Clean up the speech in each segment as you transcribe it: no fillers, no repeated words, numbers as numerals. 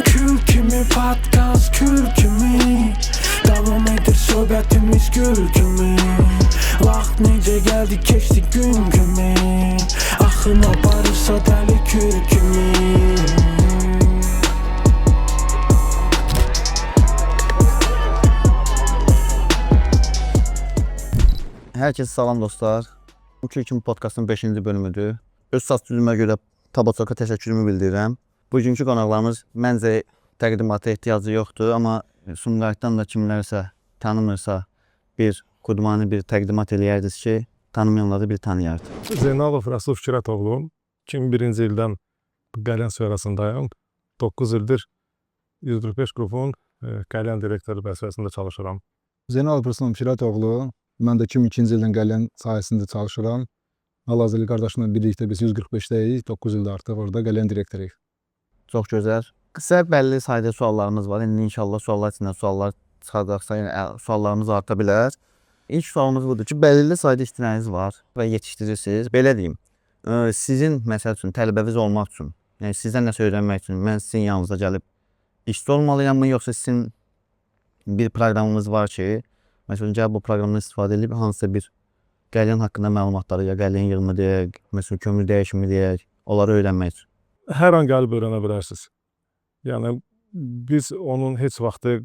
Kül kimi podcast kül kimi devam edir söhbətimiz gül kimi. Vaxt necə gəldi keçdi gün kimi. Axın aparırsa dəli kül kimi. Herkese salam dostlar. Bu Kül kimi podcastın 5-ci bölümüdür. Öz səs düzümə görə Tabasoka təşəkkürümü bildirirəm. Bugünkü qonaqlarımız məncə təqdimata ehtiyacı yoxdur, amma Sumqayıtdan da kimlərsə tanımırsa bir qudmani bir təqdimat eləyərdiniz ki, tanımayanları bir tanıyardı. Zeynalov Rəsul Fikrətoğlu, 2001-ci ildən Qəlyan Səhərasındayım. 9 ildir 145 qrupun Qəlyan direktoru vəzifəsində çalışıram. Zeynalov Rəsul Fikrətoğlu, mən də 2002-ci ildən Qəlyan sahəsində çalışıram. Hal-hazırda qardaşımla birlikdə biz 145-dəyik, 9 ildə artıq orada Qəlyan direktoruyuq. Çox gözəl. Qısa bəlli sayda suallarımız var. İndi inşallah suallar içindən suallar çıxacaqsa, yəni suallarımız arta bilər. İlk sualımız budur ki, bəlli sayda iştirəniz var və yetişdirirsiniz. Belə deyim, sizin məsəl üçün tələbəniz olmaq üçün, yəni sizdən nəsə öyrənmək üçün mən sizin yanınıza gəlib işçi olmalıyam, yoxsa sizin bir proqramınız var ki, məsələn, gəlib bu proqramdan istifadə edib hansısa bir Qəlyan haqqında məlumatları, ya Qəlyan yığımı deyək, məsələn, kömür dəyişimi deyək, onları öyrənmək üçün. Hər an gəlib öyrənə bilərsiniz. Yəni biz onun heç vaxtı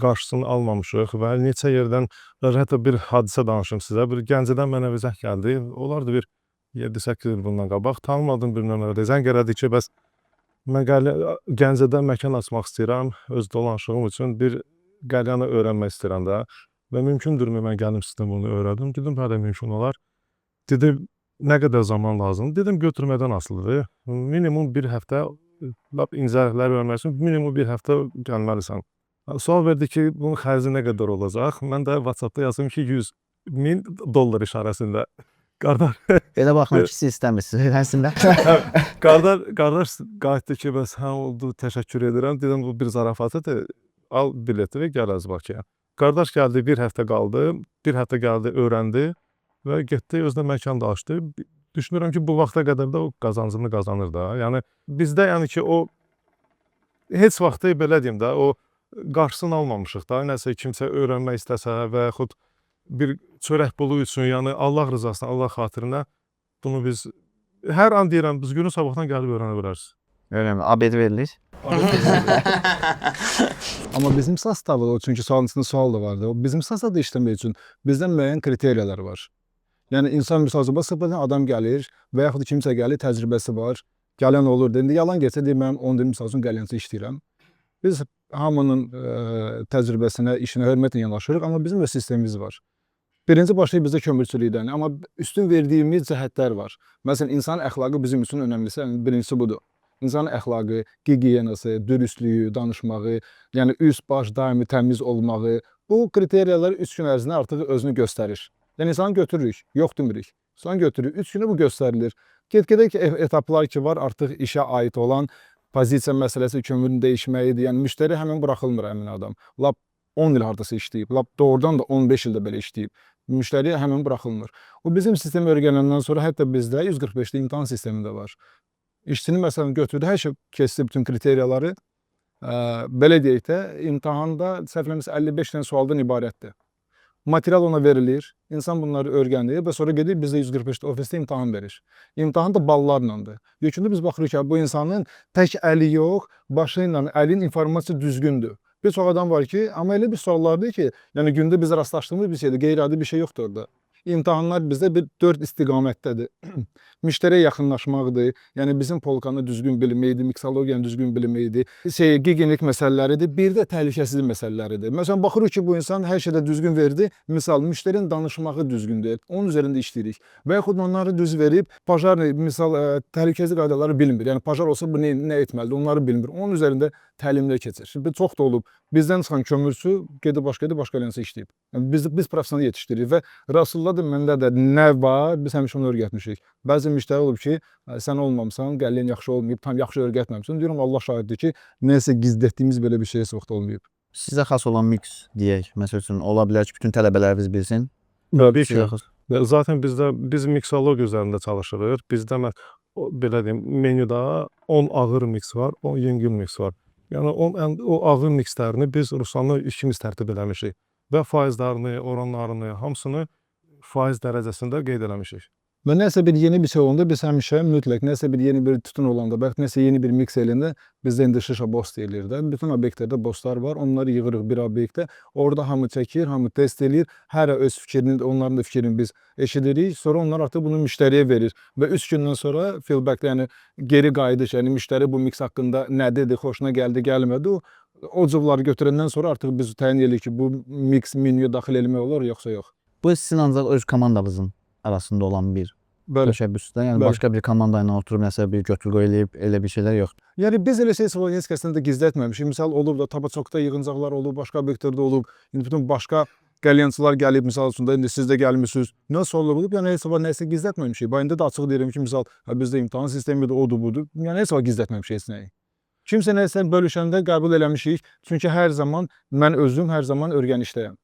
qarşısını almamışıq və neçə yerdən, hətta bir hadisə danışım sizə. Bir Gəncədən mənə bir zəng gəldi. Onlar da bir 7-8 il bundan qabaq tanımadığım bir nömrədə zəng elədi ki, bəs mən Gəncədə məkan açmaq istəyirəm, öz dolanışığım üçün bir Qəlyanı öyrənmək istəyirəm də və mümkündürmü mən gəlim sizdən bunu öyrədim. Dedim, bəli, mümkün olar. Dedi, nə qədər zaman lazımdır? Dedim, götürmədən asılıdır. Minimum bir həftə, lap incəlikləri öyrənmək üçün minimum bir həftə gəlməlisən. Sual verdi ki, bunun xərci nə qədər olacaq? Mən də WhatsAppda yazdım ki, $100,000 işarəsində. Elə baxın ki, siz istəmirsiniz, əslində. Qardaş qayıtdı ki, bəs hə oldu, təşəkkür edirəm. Dedim, bu bir zarafatıdır. Al bileti və gəl az Bakıya. Qardaş gəldi, bir həftə qaldı. Bir həftə gəldi, öyrəndi və getdi, özünə məkan da açdı. Düşünürəm ki, bu vaxta qədər də o qazancını qazanır da. Yəni bizdə ki, o heç vaxtı belə deyim də, o qarşısını almamışıq da. Nəsə kimsə öyrənmək istəsə və yaxud bir çörək pulu üçün, yəni Allah rızasına, Allah xatirinə bunu biz hər an deyirəm, biz günün sabahdan gəlib öyrənə bilərsiniz. Öyrənmə, abed verilir. Amma bizim sastavı, çünki sualın içində sual da vardı. Bizim sastavda işləmək üçün bizdən müəyyən kriteriyalar var. Yəni insan misal sıfırdan adam gəlir və yaxud kimsə gəlir, təcrübəsi var, gələn olur. İndi yalan getsə deyir, mən 10 il misal üçün Qəlyançı işləyirəm. Biz hamının təcrübəsinə, işinə hörmətlə yanaşırıq, amma bizim də sistemimiz var. Birinci başlayıb bizdə kömürçülükdən, amma üstün verdiyimiz cəhətlər var. Məsələn, insan əxlaqı bizim üçün önəmlisi, birincisi budur. İnsanın əxlaqı, gigiyenası, dürüstlüyü, danışmağı, yəni üst baş daimi təmiz olmağı, bu kriteriyalar 3 gün ərzində artıq özünü göstərir. Yəni insanı götürürük, yox demirik. İnsanı götürürük, 3 günə bu göstərilir. Get-gedə ki, etaplar ki var, artıq işə aid olan pozisiya məsələsi, kömürün dəyişməyidir. Yəni müştəri həmin buraxılmır həmin adam. Lap 10 il hardasa işləyib, lap doğrudan da 15 ildə belə işləyib. Müştəri həmin buraxılmır. O bizim sistemi öyrənəndən sonra hətta bizdə 145-li imtahan sistemi də var. İşçini məsələn götürdü, hər şey keçdi bütün kriteriyaları. Belə deyək də, imtahanda səhvləmirsə 55 dənə sualdan ibarətdir. Material ona verilir, insan bunları öyrənir və sonra gedir bizdə 145-də ofisdə imtahan verir. İmtahan da ballarlandır. Yekunda biz baxırıq ki, bu insanın tək əli yox, başı ilə əlin informasiya düzgündür. Bir çox adam var ki, amma elə bir suallardır ki, yəni gündə biz rastlaşdığımız bir şeydir, qeyri-adi bir şey yoxdur orada. İmtahanlar bizdə bir 4 istiqamətdədir. Müştəriyə yaxınlaşmaqdır, yəni bizim polkanı düzgün bilməkdir, miksologiyanı düzgün bilməkdir, gigiyenik məsələləridir, bir də təhlükəsizlik məsələləridir. Məsələn, baxırıq ki, bu insan hər şeydə düzgün verdi, misal, müştərinin danışmağı düzgündür, onun üzərində işləyirik. Və yaxud onları düz verib, pajar, misal, təhlükəsizlik qaydaları bilmir, yəni pajar olsa bu nə etməlidir, onları bilmir, onun üzərində təlimlər keçir. Şimdi çox da olub, bizdən çıxan kömürçü gedib başqa Qəlyançı işləyib. Yəni, biz professional yetişdiririk və Rasulullah da məndə də nə var, biz həmişə onu öyrətmişik. Bəzi müştəri olub ki, sən olmamısan, Qəlyan yaxşı olmayıb, tam yaxşı öyrətməmişsin. Deyirəm, Allah şahiddir ki, nəsə gizlətdiyimiz belə bir şey heç vaxt olmayıb. Sizə xas olan mix deyək. Məsəl üçün ola bilər ki, bütün tələbələriniz bilsin. Təbii ki. Sizə xas. Zaten biz miksologiya üzərində çalışırıq. Bizdə belə deyim, menyuda 10 ağır mix var, 10 yüngül mix var. Yəni o ağır mixlərini biz Ruslanla ikimiz tərtib eləmişik və faizlərini, oranlarını, hamısını faiz dərəcəsində qeyd eləmişik. Və nəsə bir yeni bir şey olanda biz həmişə mütləq nəsə bir yeni bir tütün olanda, bəli nəsə yeni bir mix eləyəndə bizdə indi şişa boss deyilir də. Bütün obyektlərdə bosslar var. Onları yığırıq bir obyektə. Orada hamı çəkir, hamı test eləyir. Hər öz fikrini, onların da fikrini biz eşidirik. Sonra onlar artıq bunu müştəriyə verir və 3 gündən sonra feedback, yəni geri qayıdış, yəni müştəri bu mix haqqında nə dedi, xoşuna gəldi, gəlmədi. O cıvları götürəndən sonra artıq biz təyin edirik ki, bu mix menyuya daxil etmək olar yoxsa yox. Bu sizin ancaq öz komandanızın arasında olan bir təşəbbüsdə, yəni Bəli. başqa bir komanda ilə oturub nəsə bir götür-qoy eləyib elə bir şeylər yoxdur. Yəni biz elə şey heç kəsdən də gizlətməmişik. Misal olub da Tabasokda yığıncaqlar olub, başqa obyektlərdə olub. İndi bütün başqa qəlyançılar gəlib, misal üçün indi siz də gəlmisiniz. Nə olub? Yəni heç vaxt nəsə gizlətməmişik. İndi də açıq deyirəm ki, misal bizdə imtahan sistemidir, odur budur. Yəni heç vaxt gizlətməmişik heç nəyi. Kimsə nəsə bölüşəndə qəbul eləmişik. Çünki hər zaman mən özüm hər zaman öyrənişdəyəm.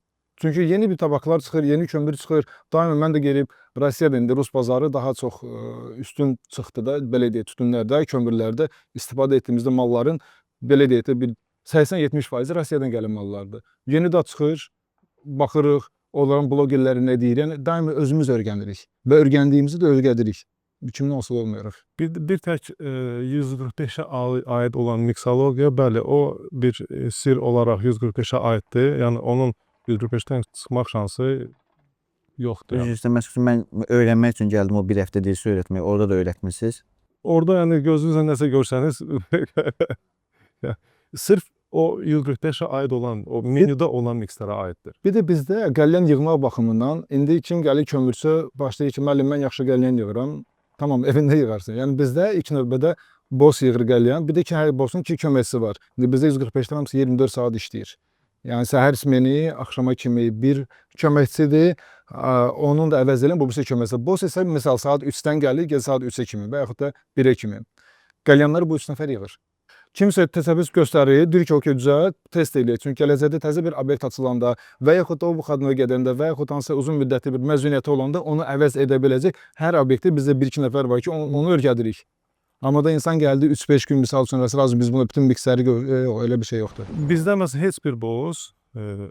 Çünki yeni bir tabaklar çıxır, yeni kömür çıxır. Daima mən də gelib Rusiyada indi Rus bazarı daha çox üstün çıxdı da, belə deyək, tütünlərdə, kömürlərdə istifadə etdiyimizdə malların belə deyək də bir 80-70% Rusiyadan gələn mallardır. Yeni də çıxır, baxırıq, onların blogerləri nə deyir. Yəni daima özümüz öyrənirik və öyrəndiyimizi də öyrədirik. Kimdən asılı olmayarıq. Bir tək 145-ə aid olan miksologiya, bəli, o bir sir olaraq 145-ə aiddir. Yəni onun 145-dən çıxmaq şansı yoxdur. Yəni. Düzdür, məsələn mən öyrənmək üçün gəldim o bir həftə dilsi öyrətməyə. Orada da öyrətmisiniz. Orada yəni gözünüzlə nəsə görsəniz sırf o 145-ə aid olan, o menyuda olan mikslərə aiddir. Bir də bizdə qəlyan yığmaq baxımından indi kim gəlir kömürçü başlayır ki, müəllim mən yaxşı qəlyan yığıram. Tamam, evində yığarsın. Yəni bizdə ilk növbədə boss yığır qəlyan. Bir də ki, hər bossun 2 köməkçisi var. İndi bizdə 145-dən hamısı 24 saat işləyir. Yəni səhər smeni, axşama kimi bir köməkçidir. Onun da əvəz eləyən bu birisi köməkçisi. Boss isə misal saat 3-dən gəlir, gecə saat 3-ə kimi və yaxud da 1-ə kimi. Qəlyanları bu 3 nəfər yığır. Kimsə təsəbbüs göstərir, deyir ki, okey, düzəlt, test eləyir. Çünki gələcəkdə təzə bir obyekt açılanda və yaxud da o bu xadına gedəndə və yaxud hansısa uzun müddətli bir məzuniyyəti olanda onu əvəz edə biləcək hər obyektdə bizdə 1-2 nəfər var ki, onu öyrədirik. Amma da insan gəldi 3-5 gün misal üçün razı biz bunu bütün miksləri elə bir şey yoxdur. Bizdə məsələn heç bir boz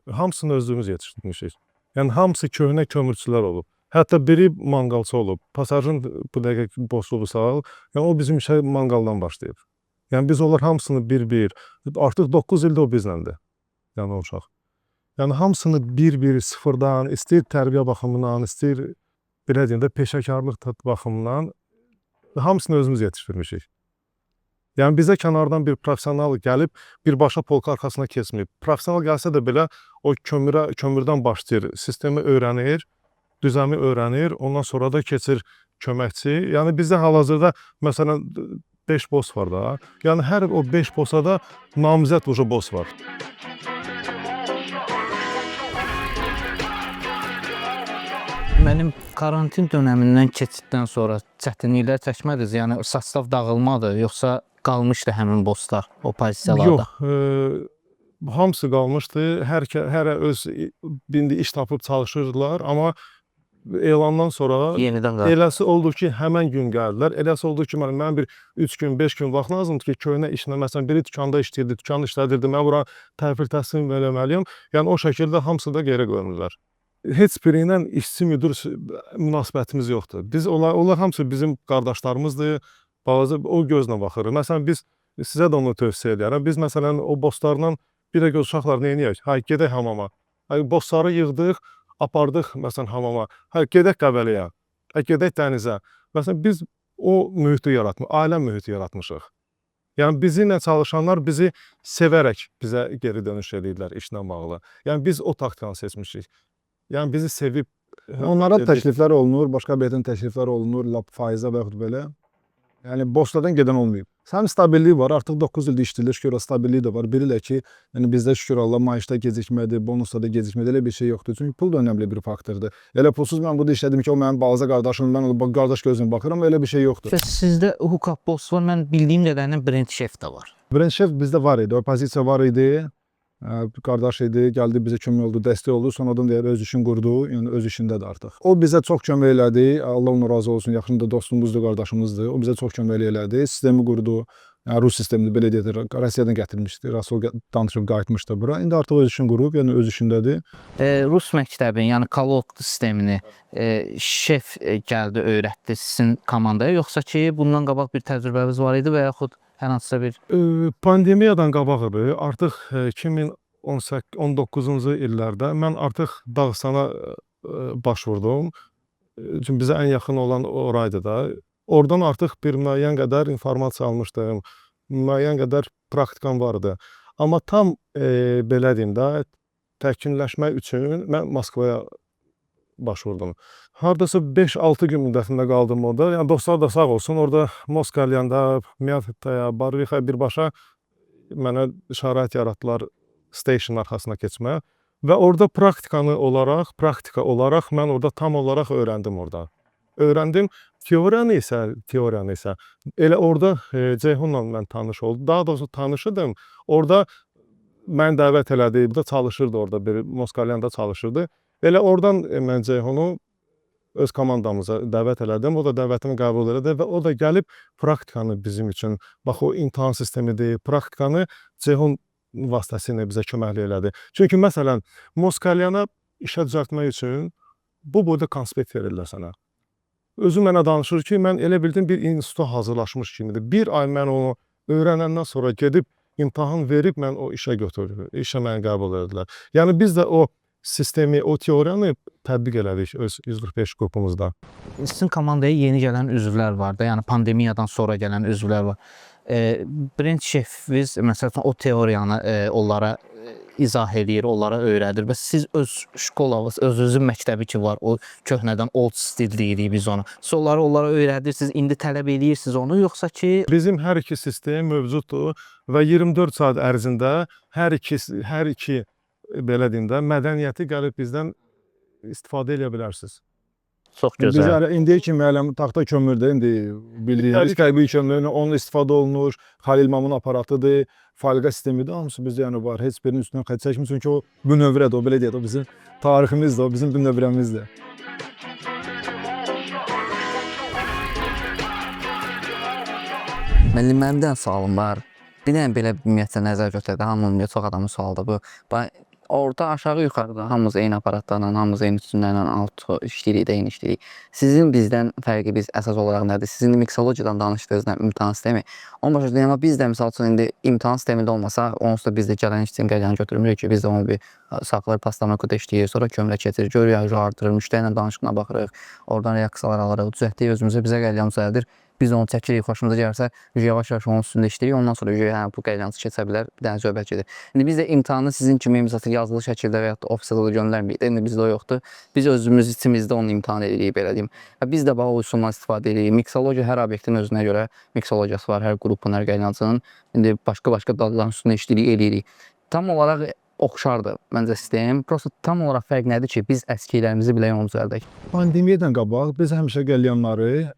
hamısını özümüz yetişdirmişik. Yəni hamısı köhnə kömürçülər olub. Hətta biri manqalçı olub. Pasajın bu dəqiqə bosluğu sağ, yəni o bizim işə manqaldan başlayıb. Yəni biz onlar hamısını bir-bir, artıq 9 ildir o bizləndir. Yəni o uşaq. Yəni hamısını bir-bir sıfırdan, istəyir tərbiyə baxımından, istəyir belə deyim də peşəkarlıq baxımından hamısını özümüz yetişdirmişik. Yəni bizə kənardan bir professional gəlib birbaşa polka arxasına keçməyib. Professional gəlsə də belə o kömürdən başlayır, sistemi öyrənir, düzəmi öyrənir, ondan sonra da keçir köməkçi. Yəni bizdə hal-hazırda məsələn 5 boss var da. Yəni hər o 5 bossa da namizəd uca boss var. Mənim karantin dönəmindən keçiddən sonra çətinliklər çəkmədiniz? Yəni sastav dağılmadı, yoxsa qalmışdı həmin bosslar o pozisiyalarda? Yox, hamısı qalmışdı. Hər öz indi iş tapıb çalışırdılar, amma elandan sonra Yenidən qaldı. eləsi oldu ki, həmən gün gəldilər. Eləsi oldu ki, mən bir 3 gün, 5 gün vaxt lazımdır ki, köhnə işinə, məsələn, biri dükanda işləyirdi, dükkanı işlədirdi, mən bura təhvil təhsil eləməliyəm. Yəni o şəkildə hamısı da geri qoyulurlar. Heç biri ilə işçi müdür münasibətimiz yoxdur. Biz onlar hamısı bizim qardaşlarımızdır. Bazı o gözlə baxırıq. Məsələn biz sizə də onu tövsiyə edərəm. Biz məsələn o bosslarla bir də göz uşaqlar nə edək? Hay gedək hamama. Hay bossları yığdıq, apardıq məsələn hamama. Hay gedək Qəbələyə. Hay gedək dənizə. Məsələn biz o mühiti yaratmışıq, ailə mühiti yaratmışıq. Yəni bizimlə çalışanlar bizi sevərək bizə geri dönüş edirlər işlə bağlı. Yəni biz o taktikanı seçmişik. Yəni bizi sevib onlara təkliflər olunur, başqa bəyətən təkliflər olunur, lap faizə və yaxud belə. Yəni bosslardan gedən olmayıb. Həm stabillik var, artıq 9 ildir işləyilir, şükür stabillik də var. Birilər ki, yəni bizdə şükür Allah maaşda gecikmədi, bonusda da gecikmədi, elə bir şey yoxdur. Çünki pul da önəmli bir faktordur. Elə pulsuz mən burada işlədim ki, o mənim balaca qardaşım, mən o qardaş gözünə baxıram, elə bir şey yoxdur. Və sizdə hookup boss var, mən bildiyim qədərilə Brent Chef də var. Brent Chef bizdə var idi, o pozisiya var idi. Qardaş idi, gəldi bizə kömək oldu, dəstək oldu. Sonradan deyir öz işini qurdu, yəni öz işindədir artıq. O bizə çox kömək elədi. Allah ondan razı olsun. Yaxında dostumuzdur, qardaşımızdır. O bizə çox kömək elədi. Sistemi qurdu. Yəni Rus sistemini belə deyir, Rusiyadan gətirmişdi. Rasul danışıb qayıtmışdı bura. İndi artıq öz işini qurub, yəni öz işindədir. Rus məktəbin, yəni Kolok sistemini şef gəldi, öyrətdi sizin komandaya, yoxsa ki, bundan qabaq bir təcrübəniz var idi və yaxud hər hansısa bir Pandemiyadan qabaq idi. Artıq 2018-19-cu illərdə mən artıq Dağıstana başvurdum. Çünki bizə ən yaxın olan oraydı da. Oradan artıq bir müəyyən qədər informasiya almışdım. Müəyyən qədər praktikam vardı. Amma tam belə deyim də, təkmilləşmək üçün mən Moskvaya başvurdum. Hardasa 5-6 gün müddətində qaldım orada. Yəni dostlar da sağ olsun. Orada Moskalyanda, Myataya, Barvixaya birbaşa mənə şərait yaratdılar station arxasına keçməyə. Və orada praktika olaraq mən orada tam olaraq öyrəndim orada. Öyrəndim. Teoriyanı isə elə orada Ceyhunla mən tanış oldum. Daha doğrusu tanışıdım. Orada mən dəvət elədi. Bu da çalışırdı orada, bir Moskalyanda çalışırdı. Elə oradan mən Ceyhunu öz komandamıza dəvət elədim. O da dəvətimi qəbul elədi və o da gəlib praktikanı bizim üçün, bax o imtahan sistemidir, praktikanı Ceyhun vasitəsilə bizə köməklik elədi. Çünki məsələn, Moskalyana işə düzəltmək üçün bu boyda konspekt verirlər sənə. Özü mənə danışır ki, mən elə bildim bir instituta hazırlaşmış kimidir. Bir ay mən onu öyrənəndən sonra gedib imtahan verib mən o işə götürdüm. İşə məni qəbul edildilər. Yəni biz də o sistemi, o teoriyanı tətbiq elədik öz 145 qrupumuzda. sizin komandaya yeni gələn üzvlər var da, yəni pandemiyadan sonra gələn üzvlər var. Brend şefiniz məsələn o teoriyanı onlara izah eləyir, onlara öyrədir və siz öz şkolanız, özünüzün məktəbi ki var, o köhnədən old stil deyirik biz onu. Siz onlara öyrədirsiniz, indi tələb eləyirsiniz onu, yoxsa ki Bizim hər iki sistem mövcuddur və 24 saat ərzində hər iki belə deyim də, mədəniyyəti gəlib bizdən istifadə edə bilərsiniz. çox Biz gözəl. hələ indiyə kimi hələm taxta kömürdə indi bildiyiniz təbii kömürlə onun istifadə olunur. Xalil Mamın aparatıdır, falqa sistemidir. Hamısı bizdə yəni var. Heç birinin üstündən xətt çəkmir. Çünki o bünövrədir, o belə deyək, o bizim tariximizdir, o bizim bünövrəmizdir. Müəllimlərimdən sualım var. Bir dənə belə ümumiyyətlə nəzər götürəndə hamının çox adamın sualıdır bu. Orada aşağı yuxarıda hamımız eyni aparatlarla, hamımız eyni üstünlərlə alt işləyirik, eyni işləyirik. Sizin bizdən fərqiniz əsas olaraq nədir? Sizin miksologiyadan danışdığınız imtahan sistemi. Onun başa deyəm, amma biz də misal üçün indi imtahan sistemində olmasa, onsuz da biz də gələn işçinin qəlyanı götürmürük ki, biz də onu bir saxlar pastamakoda işləyir, sonra kömrə keçirir, görürük, yağcı artırır, müştəriylə danışıqına baxırıq, oradan reaksiyalar alırıq, düzəltdik özümüzə, bizə qəlyan düzəldir. Biz onu çəkirik, xoşumuza gəlirsə, yavaş-yavaş onun üstündə işləyirik. Ondan sonra bu qəlyansı keçə bilər, bir dənə söhbətçidir. İndi biz də imtahanı sizin kimi yazılı şəkildə və ya da ofisə də göndərmirik. İndi bizdə o yoxdur. Biz özümüz içimizdə onu imtahan edirik, belə deyim. Biz də o üsuldan istifadə edirik. Miksologiya hər obyektin özünə görə miksologiyası var, hər qrupun, hər qəlyansının. İndi başqa dalların üstündə işləyirik, eləyirik. Tam olaraq oxşardır məncə sistem. Prosta tam olaraq fərq nədir ki, biz əskiklərimizi bilək onu düzəldək. Pandemiyadan qabaq biz həmişə qəlyanları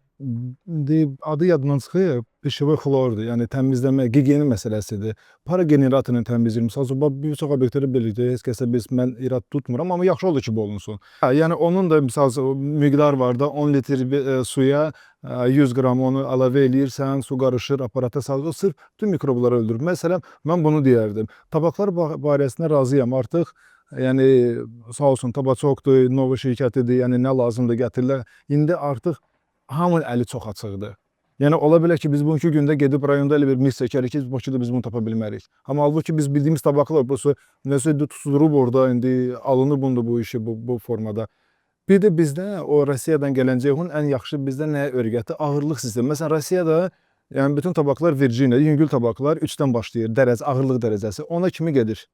adı yadından çıxıb, pişivə xlordur, yəni təmizləmə, gigiyeni məsələsidir. Para generatorunu təmizləyir. Məsələn, bir çox obyektləri birlikdə heç kəsə mən irad tutmuram, amma yaxşı olur ki, bu olunsun. Yəni onun da məsələn miqdar var da 10 litr suya 100 qram onu əlavə eləyirsən, su qarışır, aparata salır, sırf bütün mikrobları öldürür. Məsələn, mən bunu deyərdim. Tabaqlar barəsində razıyam artıq. Yəni sağ olsun Tabaqçokdur, Nova şirkətidir, yəni nə lazımdır gətirirlər. İndi artıq hamının əli çox açıqdır. Yəni ola bilər ki, biz bugünkü gündə gedib rayonda elə bir mis çəkərik ki, Bakıda biz bunu tapa bilmərik. Amma halbuki biz bildiyimiz tabaqlar nəsə tutulub orada, indi alınır bunda bu işi bu formada. Bir də bizdə o Rusiyadan gələn Ceyhun ən yaxşı bizdə nəyə öyrətdi? Ağırlıq sistemi. Məsələn, Rusiyada yəni bütün tabaqlar Virginia, yüngül tabaqlar 3-dən başlayır, ağırlıq dərəcəsi. Ona kimi gedir.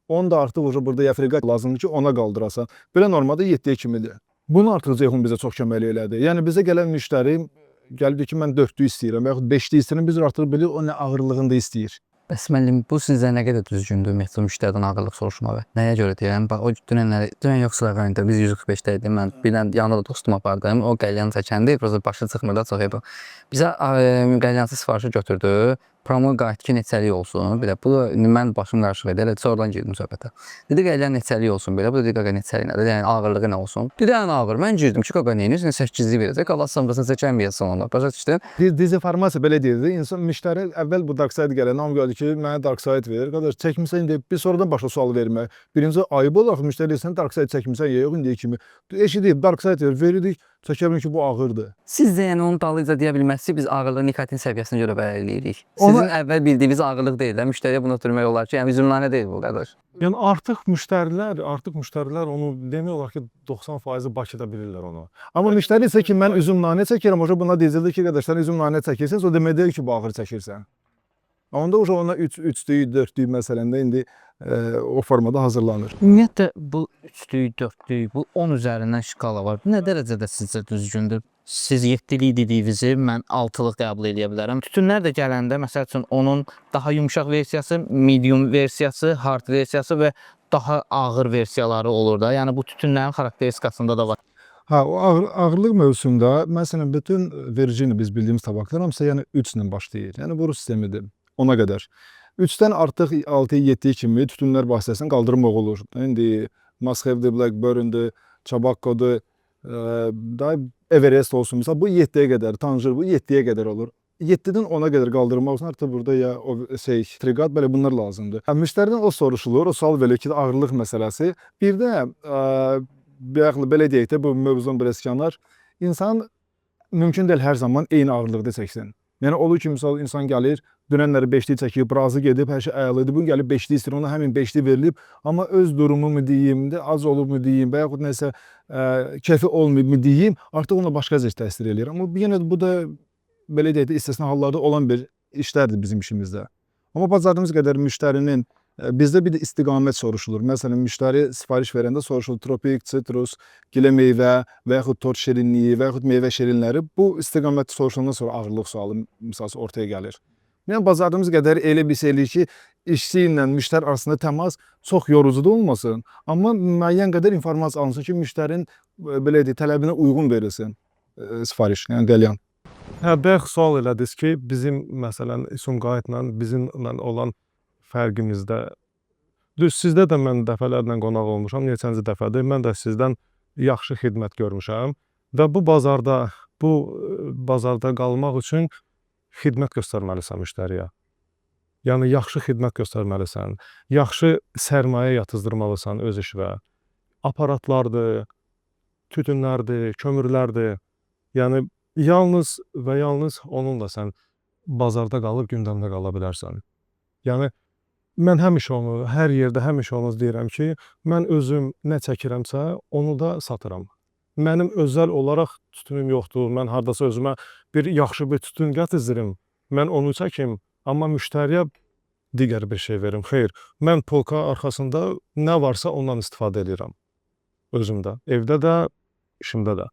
Onu da artıq burada yəfriqat lazımdır ki, ona qaldırasan. Belə normalda 7-yə kimidir. Bunu artıq Ceyhun bizə çox köməklik elədi. Yəni bizə gələn müştəri gəldi ki, mən 4-lü istəyirəm və yaxud 5-li istəyirəm, biz artıq bilir o nə ağırlığında istəyir. Bəs müəllim, bu sizə nə qədər düzgündür ümumiyyətlə müştəridən ağırlıq soruşmağı? Nəyə görə deyirəm? Bax o dünən yoxsa rayonda biz 145-də idim. Mən birdən yanında da dostum apardım. O qəlyanı çəkəndi, prosta başı çıxmır da çox. Bizə qəlyansı sifarişi götürdü. promo qayıtki neçəlik olsun, belə bu da mən başım qarışıq idi, elə sonradan girdim söhbətə. Dedi ki, elə neçəlik olsun belə, bu da dedi qaqa neçəlik nədir, yəni ağırlığı nə olsun? Dedi ən ağır, mən girdim ki, qaqa neyiniz, 8-lik verəcək, Allah samırasını çəkənməyəsən onlar, başa düşdün? Dezinformasiya belə deyirdi. İnsan müştəri əvvəl bu Darkside gələn hamı gəldi ki, mənə Darkside ver. Qardaş çəkmisən indi bir sonradan başla sual vermək. Birinci ayıb olaraq müştəri sən Darkside çəkmisən ya yox indiyə kimi. Eşidib Darkside veririk, çəkərim ki bu ağırdır. Siz də yəni onun dalıyca deyə bilməzsiniz ki, biz ağırlığı nikotin səviyyəsinə görə bəlirləyirik. Ona- Sizin övrəl bildiyiniz ağırlıq deyil də, müştəriyə bunu ötürmək olar ki, yəni üzümlənə deyil bu qardaş. Yəni artıq müştərilər onu demək olar ki 90% Bakıda bilirlər onu. Amma müştəri isə ki, mən üzüm nanə çəkirəm, oca buna deyildi ki, qardaş sən üzüm nanə çəkirsən, o demək deyil ki, bu ağır çəkirsən. Onda oca ona 3-lük, 4-lük məsələndə indi o formada hazırlanır. Ümumiyyətlə bu 3-lük, 4-lük, bu 10 üzərindən şkala var. Nə dərəcədə sizcə düzgündür? Siz 7-lik dediyinizi mən 6-lıq qəbul edə bilərəm. Tütünlər də gələndə məsəl üçün onun daha yumşaq versiyası, medium versiyası, hard versiyası və daha ağır versiyaları olur da. Yəni bu tütünlərin xarakteristikasında da var. Ha, o ağırlıq mövzusunda məsələn bütün Virginia biz bildiyimiz tabaklar hamısı yəni 3 ilə başlayır. Yəni bu rus sistemidir. Ona qədər. 3-dən artıq 6-ya 7-yə kimi tütünlər vasitəsilə qaldırmaq olur. İndi Moscow-dur, Blackburn-dur, Tobacco-dur, da Everest olsun. Məsələn, bu 7-yə qədər, Tanjır bu 7-yə qədər olur. 7-dən 10-a qədər qaldırmaq üçün artıq burada ya o triqat belə bunlar lazımdır. Müştəridən o soruşulur, o sual verir ki, ağırlıq məsələsi. Bir də belə deyək də bu mövzunun biraz kənar. İnsan mümkün deyil hər zaman eyni ağırlıqda çəksin. Yəni olur ki, misal insan gəlir, dünənləri 5-lik çəkib, razı gedib, hər şey əladır. Bu gün gəlib 5-lik istəyir, ona həmin 5-lik verilib, amma öz durumu mu deyim, az olub mu deyim, və yaxud nəsə keyfi olmayıb mu deyim, artıq ona başqa cür təsir eləyir. Amma yenə bu da belə deyək də istisna hallarda olan bir işlərdir bizim işimizdə. Amma bacardığımız qədər müştərinin bizdə bir də istiqamət soruşulur. Məsələn, müştəri sifariş verəndə soruşulur tropik, sitrus, gilə meyvə və yaxud tort şirinliyi və yaxud meyvə şirinləri. Bu istiqamət soruşulandan sonra ağırlıq sualı misal ortaya gəlir. Yəni bacardığımız qədər elə bir şey eləyir ki, işçi ilə müştəri arasında təmas çox yorucu da olmasın, amma müəyyən qədər informasiya alınsın ki, müştərinin belə deyək tələbinə uyğun verilsin sifariş, yəni qəlyan. Hə, bayaq sual elədiniz ki, bizim məsələn Sumqayıtla bizimlə olan fərqimizdə düz sizdə də mən dəfələrlə qonaq olmuşam, neçənci dəfədir. Mən də sizdən yaxşı xidmət görmüşəm və bu bazarda qalmaq üçün xidmət göstərməlisən müştəriyə. Yəni yaxşı xidmət göstərməlisən, yaxşı sərmayə yatızdırmalısan öz işinə. Aparatlardır, tütünlərdir, kömürlərdir. Yəni yalnız və yalnız onunla sən bazarda qalıb gündəmdə qala bilərsən. Yəni mən həmişə onu, hər yerdə həmişə onu deyirəm ki, mən özüm nə çəkirəmsə, onu da satıram. Mənim özəl olaraq tütünüm yoxdur. Mən hardasa özümə bir yaxşı bir tütün gətizdirim. Mən onu çəkim, amma müştəriyə digər bir şey verim. Xeyr, mən polka arxasında nə varsa ondan istifadə edirəm. Özümdə, evdə də, işimdə də.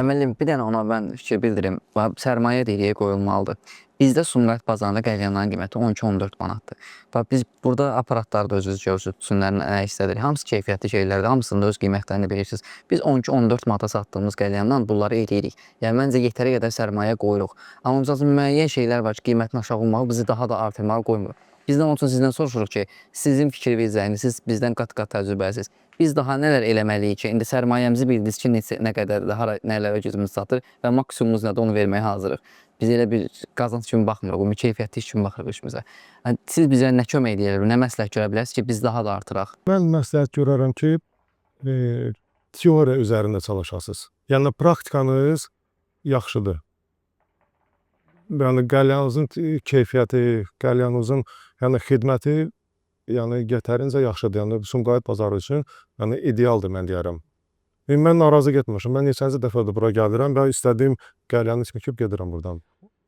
Əməlim, bir dənə ona mən fikir bildirim. Sərmayə deyiləyə qoyulmalıdır. Bizdə Sumqayıt bazarında qəlyanların qiyməti 12-14 manatdır. Biz burada aparatlarda özünüz görürsünüz, tütünlərin nə istədir. Hamısı keyfiyyətli şeylərdir, hamısında öz qiymətlərini bilirsiniz. Biz 12-14 manata satdığımız qəlyandan bunları eləyirik. Yəni məncə yetəri qədər sərmayə qoyuruq. Amma məsələn müəyyən şeylər var ki, qiymətin aşağı olmağı bizi daha da artırmağa qoymur. Bizdən onun üçün sizdən soruşuruq ki, sizin fikir verəcəyiniz, siz bizdən qat-qat təcrübəsiz. Biz daha nələr eləməliyik ki, indi sərmayəmizi bildiniz ki, nə qədər daha nələrə gücümüz çatır və maksimumumuz nədir onu verməyə hazırıq. Biz elə bir qazanc kimi baxmırıq, bu keyfiyyətli iş kimi baxırıq işimizə. Yəni, siz bizə nə kömək edə bilərsiniz, nə məsləhət görə bilərsiniz ki, biz daha da artıraq? Mən məsləhət görərəm ki, teoriya üzərində çalışasınız. Yəni praktikanız yaxşıdır. Yəni qəlyanınızın keyfiyyəti, qəlyanınızın xidməti yetərincə yaxşıdır. Yəni Sumqayıt bazarı üçün idealdır mən deyərəm. Mən narazı getmişəm. Mən neçənci dəfədir bura gəlirəm və istədiyim qəlyanı çəkib gedirəm buradan.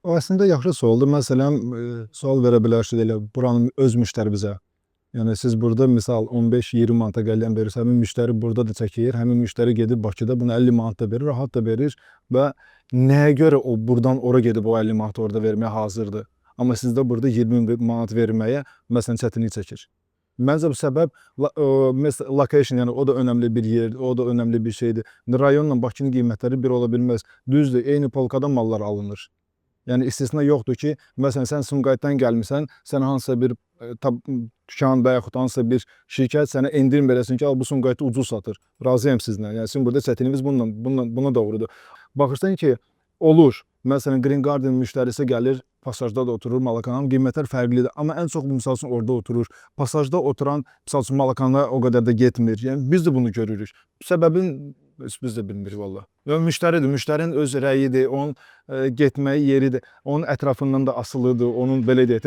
O əslində yaxşı sualdır. Məsələn, sual verə bilərsiniz elə buranın öz müştəri bizə. Yəni siz burada misal 15-20 manata qəlyan verirsiniz, həmin müştəri burada da çəkir, həmin müştəri gedib Bakıda bunu 50 manat da verir, rahat da verir və nəyə görə o buradan ora gedib o 50 manat orada verməyə hazırdır. Amma sizdə burada 20 manat verməyə məsələn çətinlik çəkir. Məncə bu səbəb location, yəni o da önəmli bir yerdir, o da önəmli bir şeydir. Rayonla Bakının qiymətləri bir ola bilməz. Düzdür, eyni polkadan mallar alınır. Yəni istisna yoxdur ki, məsələn sən Sumqayıtdan gəlmisən, sən hansısa bir dükan və yaxud hansısa bir şirkət sənə endirim verəsin ki, al bu Sumqayıtı ucuz satır. Razıyam sizlə. Yəni sizin burada çətinliyiniz buna doğrudur. Baxırsan ki, olur. Məsələn Green Garden müştərisi gəlir, pasajda da oturur, Malakanın qiymətlər fərqlidir. Amma ən çox misal üçün orada oturur. Pasajda oturan misal üçün Malakana o qədər də getmir. Yəni biz də bunu görürük. Səbəbin biz də bilmirik valla. Yəni müştəridir. Müştərinin öz rəyidir, onun getməyi yeridir. Onun ətrafından da asılıdır. Onun belə deyək,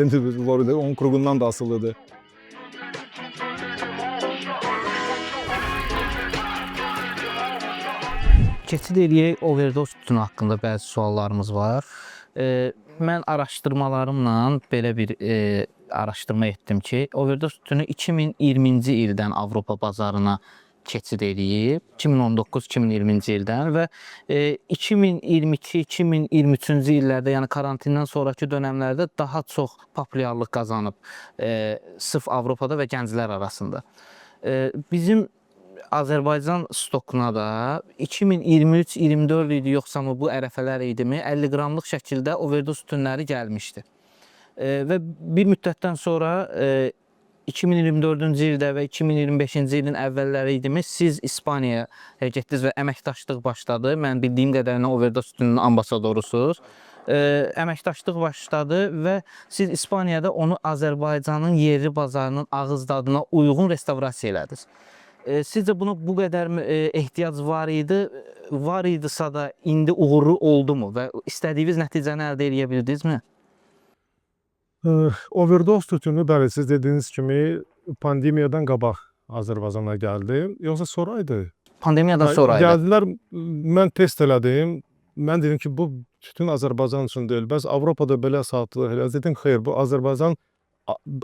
onun kruqundan da asılıdır. Keçid eləyək overdose tütünü haqqında bəzi suallarımız var. Mən araşdırmalarımla belə bir araşdırma etdim ki, overdose tütünü 2020-ci ildən Avropa bazarına keçid eləyib, 2019-2020-ci ildən və 2022-2023-cü illərdə, yəni karantindən sonraki dönəmlərdə daha çox populyarlıq qazanıb sırf Avropada və gənclər arasında. Bizim Azərbaycan stokuna da 2023-24 idi, yoxsa mı bu ərəfələr idimi, 50 qramlıq şəkildə overdose tütünləri gəlmişdi. Və bir müddətdən sonra 2024-cü ildə və 2025-ci ilin əvvəlləri idimi, siz İspaniyaya getdiniz və əməkdaşlıq başladı. Mən bildiyim qədərilə overdose tütününün ambasadorusunuz. Əməkdaşlıq başladı və siz İspaniyada onu Azərbaycanın yerli bazarının ağız dadına uyğun restavrasiya elədiniz. Sizcə buna bu qədər ehtiyac var idi? Var idisə da indi uğurlu oldu mu və istədiyiniz nəticəni əldə edə bildinizmi? Overdose tütünü, bəli, siz dediyiniz kimi pandemiyadan qabaq Azərbaycana gəldi, yoxsa sonra idi? Pandemiyadan sonra idi. Gəldilər, mən test elədim. Mən dedim ki, bu tütün Azərbaycan üçün deyil. Bəs Avropada belə satılır. Dedim, xeyr, bu Azərbaycan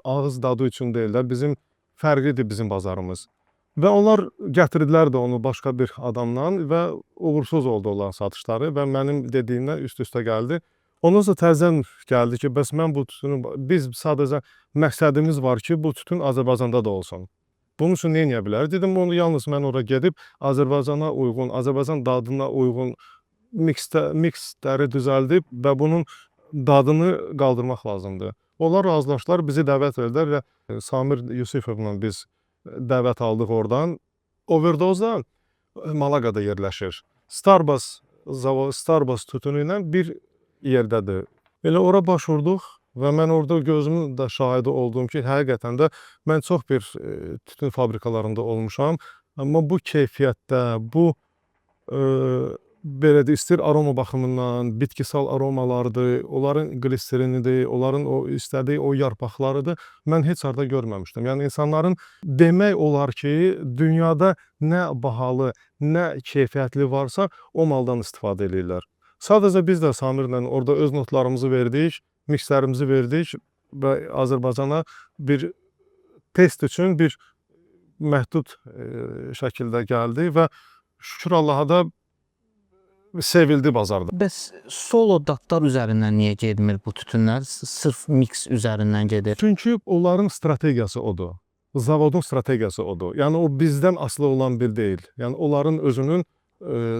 ağız dadı üçün deyirlər. Bizim fərqlidir bizim bazarımız. Və onlar gətirdilər də onu başqa bir adamdan və uğursuz oldu olan satışları və mənim dediyimdən üst-üstə gəldi. Ondan sonra təzən gəldi ki, bəs mən bu tütünü, biz sadəcə məqsədimiz var ki, bu tütün Azərbaycanda da olsun. Bunun üçün nə edə bilər? Dedim, onu yalnız mən ora gedib Azərbaycana uyğun, Azərbaycan dadına uyğun miksləri düzəldib və bunun dadını qaldırmaq lazımdır. Onlar razılaşdılar, bizi dəvət verdilər və Samir Yusifovla biz dəvət aldıq oradan. Overdose Malagada yerləşir. Starbus tütünü ilə bir yerdədir. Elə ora başvurduq və mən orada gözümün də şahidi oldum ki, həqiqətən də mən çox bir tütün fabrikalarında olmuşam. Amma bu keyfiyyətdə, bu belə istəyir aroma baxımından, bitkisel aromalardır, onların gliserinidir, onların o istədiyi o yarpaqlarıdır. Mən heç harda görməmişdim. Yəni insanların demək olar ki, dünyada nə bahalı, nə keyfiyyətli varsa o maldan istifadə edirlər. Sadəcə biz də Samirlə orada öz notlarımızı verdik, mikslərimizi verdik və Azərbaycana bir test üçün bir məhdud şəkildə gəldi və şükür Allaha da sevildi bazarda. Bəs solo dadlar üzərindən niyə getmir bu tütünlər? Sırf miks üzərindən gedir. Çünki onların strategiyası odur. Zavodun strategiyası odur. Yəni o bizdən asılı olan bir deyil. Yəni onların özünün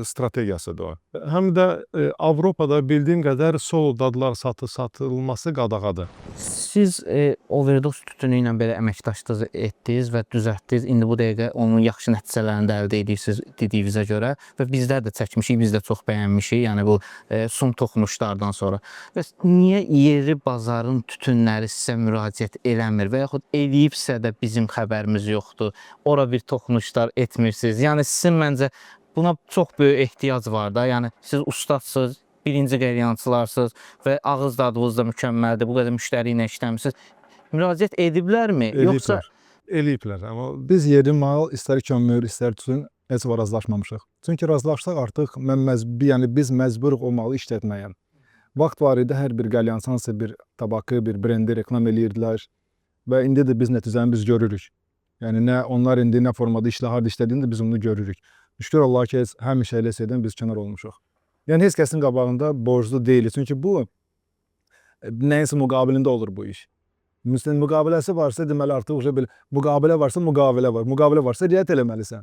strategiyasıdır o. Həm də Avropada bildiyim qədər solo dadlar satılması qadağadır. Siz overdose tütünü ilə belə əməkdaşlıq etdiniz və düzəltdiniz. İndi bu dəqiqə onun yaxşı nəticələrini də əldə edirsiniz dediyinizə görə və bizlər də çəkmişik, biz də çox bəyənmişik. Yəni bu son toxunuşlardan sonra. Və niyə yerli bazarın tütünləri sizə müraciət eləmir və yaxud eləyibsə də bizim xəbərimiz yoxdur. Ora bir toxunuşlar etmirsiniz. Yəni sizin məncə buna çox böyük ehtiyac var da. Yəni siz ustadsınız, birinci qəlyançılarsınız və ağız dadınız da mükəmməldir. Bu qədər müştəri ilə işləmisiniz. Müraciət ediblərmi? Yoxsa eləyiblər. Amma Biz yerli mal istər kömür, istər tütün heç var razılaşmamışıq. Çünki razılaşsaq artıq biz məcburuq o malı işlətməyə. Vaxt var idi, hər bir qəlyançı hansısa bir tabakı, bir brendi reklam eləyirdilər və indi də biz nəticəni biz görürük. Yəni nə onlar indi nə formada harda işlədiyini də biz onu görürük. Şükür Allah ki, həmişə elə şeydən biz kənar olmuşuq. Yəni heç kəsin qabağında borclu deyilik. Çünki bu nəyinsə müqabilində olur bu iş. Müqabiləsi varsa deməli artıq müqabilə varsa müqavilə var. Müqavilə varsa riayət eləməlisən.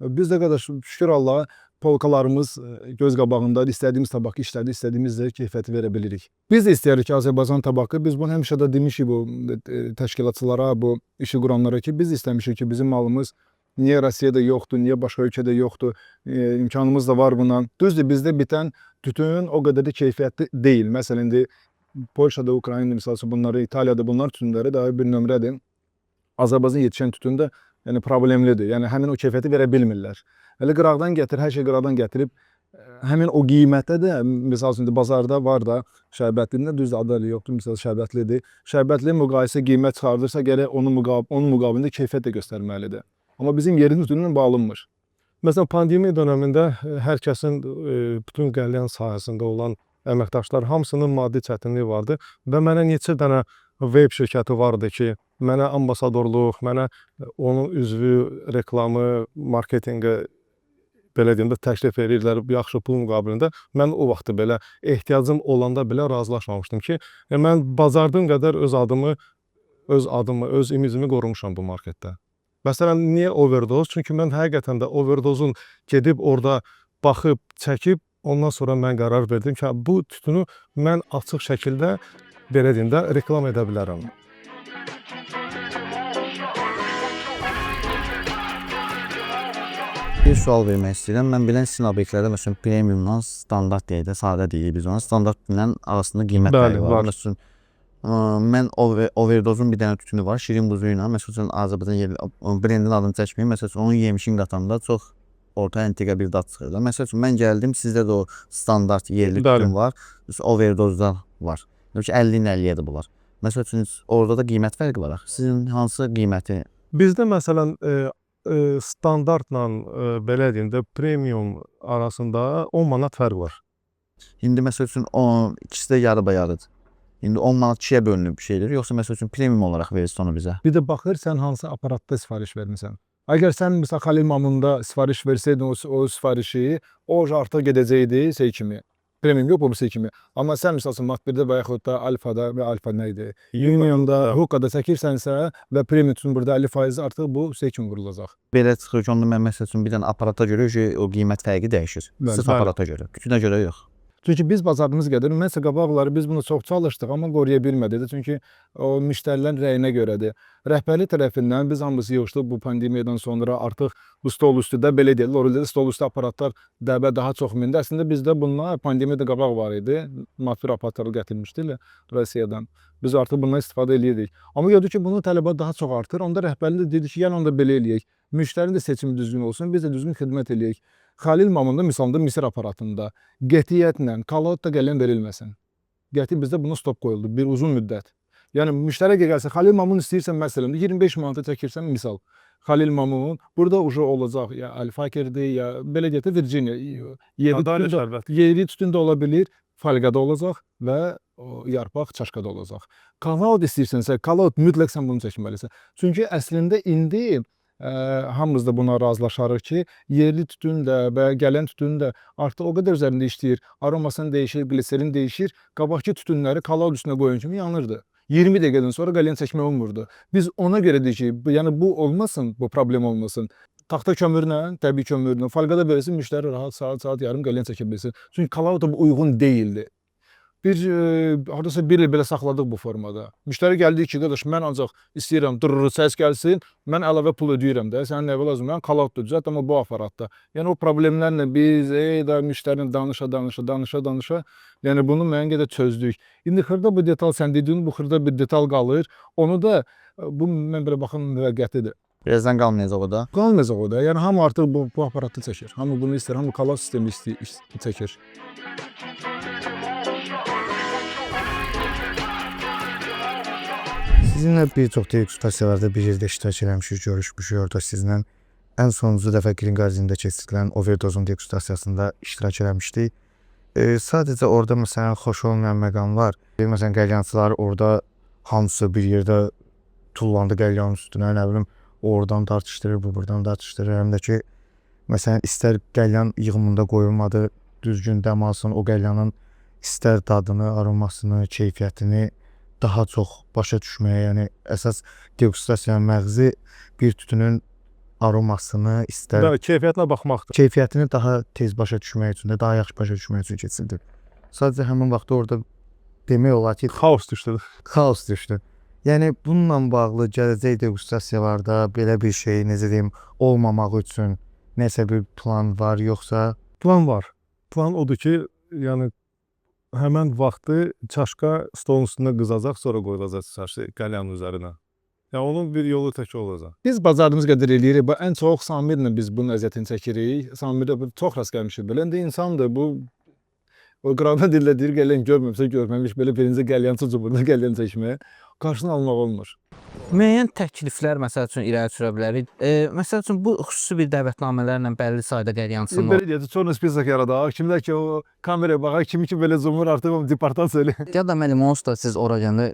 Biz də qardaş şükür Allaha polkalarımız göz qabağında istədiyimiz tabaqı işlədi, istədiyimiz keyfiyyəti verə bilirik. Biz də istəyirik ki, Azərbaycan tabaqı, biz bunu həmişə də demişik bu təşkilatçılara, bu işi quranlara ki, biz istəmişik ki, bizim malımız niyə Rusiyada yoxdur, niyə başqa ölkədə yoxdur, imkanımız da var buna. Düzdür, bizdə bitən tütün o qədər də keyfiyyətli deyil. Məsələn, indi Polşada, Ukraynada, misal üçün bunları, İtaliyada bunlar tütünləri daha bir nömrədir. Azərbaycan yetişən tütün də yəni problemlidir. Yəni həmin o keyfiyyəti verə bilmirlər. Elə qıraqdan gətir, hər şey qıraqdan gətirib həmin o qiymətdə də misal üçün bazarda var da şərbətlində düzdür adı elə yoxdur, misal şərbətlidir. Şərbətli müqayisə qiymət çıxardırsa gərək onun müqabilində keyfiyyət də göstərməlidir. Amma bizim yerimiz tütünlə bağlanmır. Məsələn, pandemiya dönəmində hər kəsin bütün qəlyan sahəsində olan əməkdaşlar hamısının maddi çətinliyi vardı və mənə neçə dənə web şirkəti vardı ki, mənə ambasadorluq, mənə onun üzvü reklamı, marketinqi belə deyim də təklif edirlər yaxşı pul müqabilində. Mən o vaxtı belə ehtiyacım olanda belə razılaşmamışdım ki, mən bacardığım qədər öz adımı, öz imicimi qorumuşam bu marketdə. Məsələn, niyə overdose? Çünki mən həqiqətən də overdozun gedib orada baxıb, çəkib, ondan sonra mən qərar verdim ki, bu tütünü mən açıq şəkildə belə deyim də reklam edə bilərəm. Bir sual vermək istəyirəm. Mən bilən sizin obyektlərdə məsələn premiumdan standart deyək də, sadə deyirik biz ona. Standartla arasında qiymət fərqi var. Məsələn, mən overdozun bir dənə tütünü var, şirin buzu ilə. Məsələn, Azərbaycan yerli brendin adını çəkməyim. Məsələn, onun yemişin qatanda çox orta entiqə bir dad çıxır. Məsələn, mən gəldim, sizdə də o standart yerli tütün var, overdozda var. 50-nin 50-yədir bunlar. Məsələn, orada da qiymət fərqi var. Sizin hansı qiyməti? Bizdə məsələn standartla belə deyim də premium arasında 10 manat fərq var. İndi məsəl üçün ikisi də yarı-yarıdır. İndi 10 manat 2-yə bölünüb bir şeydir, yoxsa məsəl üçün premium olaraq verirsən onu bizə? Bir də baxır sən hansı aparatda sifariş vermisən. Əgər sən məsələn Xəlil Mamunda sifariş versəydin o sifarişi, o artıq gedəcəkdi şey kimi. Premium yox, bu şey kimi. Amma sən məsələn Mat1-də və yaxud da Alfada və Alfa nə idi? Unionda, Hookada çəkirsənsə və premium üçün burada 50% artıq bu şey kimi vurulacaq. Belə çıxır ki, onda mən məsəl üçün bir dənə aparata görə o qiymət fərqi dəyişir. Sırf aparata görə, tütünə görə yox. Çünki biz bazardığımız qədər, ümumiyyətlə qabaqları biz bunu çox çalışdıq, amma qoruya bilmədik. Çünki o müştərilərin rəyinə görədir. Rəhbərlik tərəfindən biz hamısı yığışdıq bu pandemiyadan sonra artıq bu stol üstü də belə deyil. Orada stol üstü aparatlar dəbə daha çox mindi. Əslində bizdə bunlar pandemiyada qabaq var idi. Mat1 aparatları gətirmişdilər Rusiyadan. Biz artıq bundan istifadə edirdik. Amma gördük ki, bunun tələbat daha çox artır. Onda rəhbərlik dedi ki, yəni onda belə eləyək. Müştərinin də seçimi düzgün olsun, biz də düzgün xidmət eləyək. Xəlil Mamunda misalında misir aparatında qətiyyətlə kalot da qəlyan verilməsin. Qəti bizdə buna stop qoyuldu bir uzun müddət. Yəni müştəri gəlsə Xəlil Mamun istəyirsən məsələn 25 manata çəkirsən misal. Xəlil Mamun burada ucu olacaq ya Alfakerdir ya belə deyək də Virginia. Yeri tütün də ola bilir, falqada olacaq və o yarpaq çaşkada olacaq. Kalot istəyirsənsə kalot mütləq sən bunu çəkməlisən. Çünki əslində indi hamımız da buna razılaşarıq ki, yerli tütün də və gələn tütün də artıq o qədər üzərində işləyir, aromasını dəyişir, gliserin dəyişir, qabaqki tütünləri kalod üstünə qoyun kimi yanırdı. 20 dəqiqədən sonra qəlyan çəkmək olmurdu. Biz ona görə deyik ki, yəni bu olmasın, bu problem olmasın. Taxta kömürlə, təbii kömürlə, falqada verilsin, müştəri rahat saat yarım qəlyan çəkə bilsin. Çünki kalod da uyğun deyildi. Hardasa bir il belə saxladıq bu formada. Müştəri gəldi ki, qardaş, mən ancaq istəyirəm, səs gəlsin, mən əlavə pul ödəyirəm də, sənin nə lazım, mən kalot düzət, amma bu aparatda. Yəni o problemlərlə biz, müştərini danışa, yəni bunu müəyyən qədər çözdük. İndi xırda bir detal, sən dediyin bu xırda bir detal qalır, onu da, bu mən belə baxın müvəqqətidir. Birazdan qalmayacaq o da. Qalmayacaq o da, yəni hamı artıq bu aparatı çəkir, hamı bunu istəyir, hamı kalot sistemi çəkir. Sizinlə bir çox degustasiyalarda bir yerdə iştirak eləmişik, görüşmüşük orada sizlə. Ən sonuncu dəfə Green Garden-də keçirilən overdozun degustasiyasında iştirak eləmişdik. Sadəcə orada məsələn xoş olmayan məqam var. Məsələn qəlyançılar orada hamısı bir yerdə tullandı qəlyanın üstünə, nə bilim oradan tartışdırır, bu buradan tartışdırır. Həm də ki məsələn istər qəlyan yığımında qoyulmadı, düzgün dəm alsın, o qəlyanın istər dadını, aromasını, keyfiyyətini daha çox başa düşməyə, yəni əsas degustasiyanın məğzi bir tütünün aromasını, istər Bəli, keyfiyyətinə baxmaqdır. keyfiyyətini daha tez başa düşmək üçün də, daha yaxşı başa düşmək üçün keçildi. Sadəcə həmin vaxtda orada demək olar ki, Xaos düşdü. xaos düşdü. Yəni bununla bağlı gələcək dequstasiyalarda belə bir şey, necə deyim, olmamağı üçün nəsə bir plan var, yoxsa Plan var. Plan odur ki, yəni həmən vaxtı çaşka stolun üstündə qızacaq, sonra qoyulacaq çaşı qəlyanın üzərinə. Yəni onun bir yolu tək olacaq. Biz bacardığımız qədər eləyirik. Bu ən çox Samirlə biz bunun əziyyətini çəkirik. Samirdə bu çox rast gəlmişik belə. İndi insandır bu. O qıraqda dillə deyir, gələn görməmişsə görməmiş, belə birinci qəlyançı cuburda qəlyan çəkməyə qarşısını almaq olmur. Müəyyən təkliflər məsəl üçün irəli sürə bilərik. Məsəl üçün bu xüsusi bir dəvətnamələrlə bəlli sayda qəlyançının Belə deyəcək, sonra spisak yaradaq. Kimlər ki o kameraya baxar, kimi ki belə zoomur artıq o departament söyləyir. Ya da müəllim onsuz da siz ora gələndə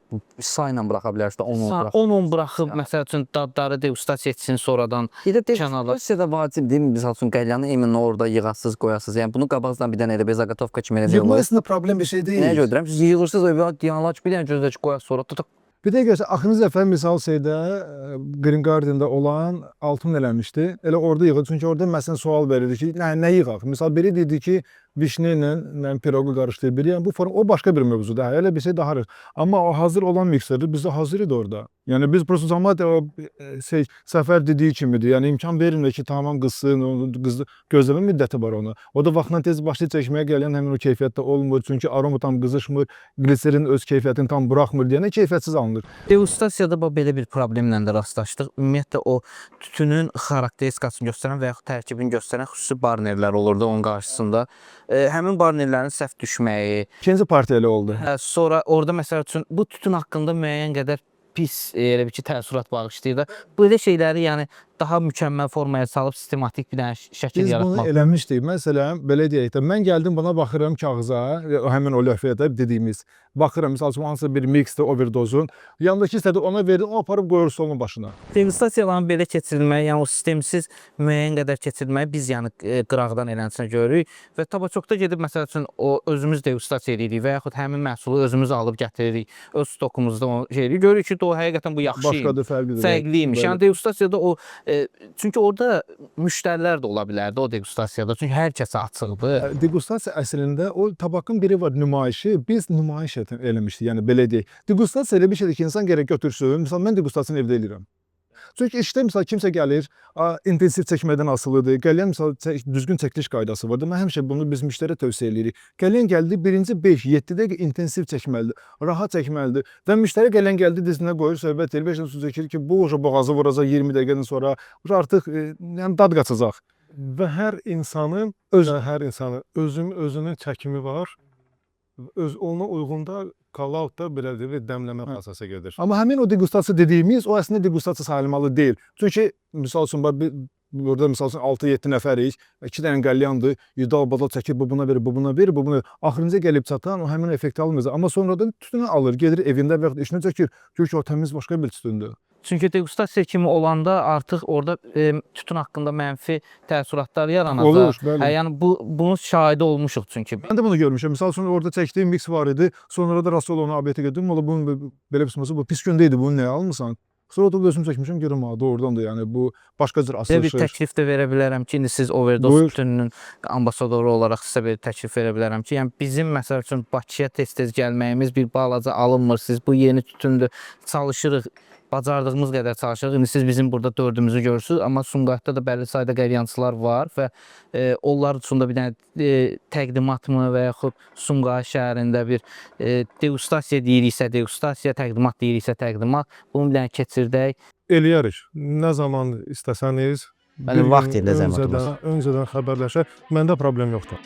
sayla buraxa bilərsiniz, 10 buraxa. 10 buraxıb məsəl üçün dadları degustasiya etsin sonradan. Bir də Kənarda. degustasiyada vacib deyil, misal üçün qəlyanı eminlə orada yığasız, qoyasız. Yəni bunu qabaqdan bir dənə elə bezaqatovka kimi elə Bu deyirlər. əslində problem bir şey deyil. Nəyə görürəm? Siz yığırsınız o evə, diyanlar ki, bir dənə gözdə qoyaq sonra tutaq. Bir də görsə, axırıncı dəfə misal şeydə Green Garden-da olan Altun eləmişdi. Elə orada yığır. Çünki orada məsələn sual verirdi ki, nə yığaq? Misal biri dedi ki, vişne ilə piroqu qarışdırır biri. Yəni bu form o başqa bir mövzudur. Elə bir şey daha. Amma o hazır olan mikserdir. Bizdə hazır idi orada. Yəni biz prosta cəmaət o Səfər dediyi kimidir. Yəni imkan verilmir ki, tamam qızsın, qızı gözləmə müddəti var ona. O da vaxtla tez başlayıb çəkməyə gələn həmin o keyfiyyətdə olmur. Çünki aroma tam qızışmır, gliserin öz keyfiyyətini tam buraxmır deyənə keyfiyyətsiz alınır. Degustasiyada belə bir problemlə də rastlaşdıq. Ümumiyyətlə o tütünün xarakteristikasını göstərən və yaxud tərkibini göstərən xüsusi barnerlər olurdu onun qarşısında. Həmin barnerlərin səhv düşməyi, İkinci partiya elə oldu. sonra orada məsəl üçün bu tütün haqqında müəyyən qədər pis elə bir ki, təəssürat bağışlayır da. Belə şeyləri yəni daha mükəmməl formaya salıb sistematik bir dənə şəkil Biz bunu yaratmaq. eləmişdik. Məsələn, belə deyək də, mən gəldim buna baxıram kağıza, həmin o lövhəyə də dediyimiz. Baxıram, məsəl üçün, hansısa bir mixdir, overdozun. Yanındakı hissədə ona verir, o aparıb qoyur stolun başına. Degustasiyaların belə keçirilməyi, yəni o sistemsiz müəyyən qədər keçirilməyi biz yəni qıraqdan eləncə görürük və tabaçokda gedib məsəl üçün o özümüz degustasiya edirik və yaxud həmin məhsulu özümüz alıb gətiririk. Öz stokumuzda o şeyi görürük ki, o həqiqətən bu yaxşı Başqadır, fərqlidir. fərqliymiş. Yəni degustasiyada o çünki orada müştərilər də ola bilərdi o degustasiyada. Çünki hər kəsə açıqdır. Degustasiya əslində o tabakın biri var nümayişi. Biz nümayiş eləmişdik. Yəni belə deyək. Degustasiya elə bir şeydir ki, insan gərək götürsün. Məsələn, mən degustasiyanı evdə eləyirəm. Çünki işdə misal kimsə gəlir, intensiv çəkmədən asılıdır. Qəlyan misal düzgün çəkiliş qaydası vardır. Mən həmişə bunu biz müştəriyə tövsiyə edirik. Qəlyan gəldi, birinci 5-7 dəqiqə intensiv çəkməlidir. Rahat çəkməlidir. Və müştəri qəlyan gəldi dizinə qoyur, söhbət edir. 5 dəqiqə çəkir ki, bu boğazı vuracaq 20 dəqiqədən sonra. Artıq yəni dad qaçacaq. Və hər insanın özünün çəkimi var. Ona uyğun da call-out da belə deyir, dəmləmə prosesi gedir. Amma həmin o degustasiya dediyimiz o əslində degustasiya sayılmalı deyil. Çünki misal üçün burada misal üçün 6-7 nəfərik, 2 dənə qəlyandır, dal-badal çəkir, bu buna verir, bu buna verir, bu buna verir. Axırıncı gəlib çatan o həmin effekti almayacaq. Amma sonradan tütünü alır, gedir evində və yaxud işinə çəkir. Çünki o təmiz başqa bir tütündür. Çünki degustasiya kimi olanda artıq orada tütün haqqında mənfi təəssüratlar yaranacaq. Olur, bəli. Yəni bunun şahidi olmuşuq çünki. Mən də bunu görmüşəm. Misal üçün orada çəkdiyim mix var idi. Sonra da Rasul onu abiyətə gedim. Ola bunun belə bir sması bu pis gündə idi. Bunu nəyə almısan? Sonra da özüm çəkmişəm, görüm ha, doğrudan da yəni bu başqa cür Belə asılışır. bir təklif də verə bilərəm ki, indi siz overdose Buyur. tütününün ambasadoru olaraq sizə belə təklif verə bilərəm ki, yəni bizim məsəl üçün Bakıya tez-tez gəlməyimiz bir balaca alınmır. Siz bu yeni tütündür, çalışırıq. Bacardığımız qədər çalışırıq. İndi siz bizim burada dördümüzü görürsünüz, amma Sumqayıtda da bəlli sayda qəlyançılar var və onlar üçün də bir dənə təqdimatmı və yaxud Sumqayıt şəhərində bir degustasiya deyiriksə degustasiya, təqdimat deyiriksə təqdimat, bunu bir dənə keçirdək. Eləyərik. Nə zaman istəsəniz. Bəli, bir vaxt gün ilə zəhmətimiz. öncədən xəbərləşək. Məndə problem yoxdur.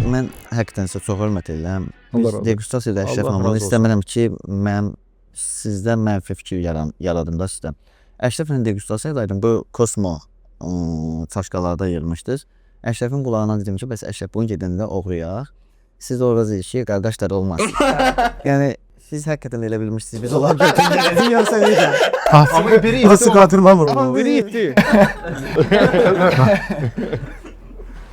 Mən həqiqətən sizə çox hörmət edirəm. Allah Biz razı olsun. degustasiyada Əşrəf Allah xanımdan razı olsun. istəmirəm ki, mən sizdən mənfi fikir yaradım da sizdən. Əşrəflə degustasiyadaydım. Bu Kosmo çaşkalarda yığılmışdınız. Əşrəfin qulağına dedim ki, bəs Əşrəf bunu gedəndə oğruyaq. Siz orada deyirsiniz ki, qardaşlar olmaz. Yəni siz həqiqətən elə bilmişsiniz. Biz onlar götürürük. Yoxsa necə? Amma biri Nasıl hatırlamıyorum. Amma biri itti.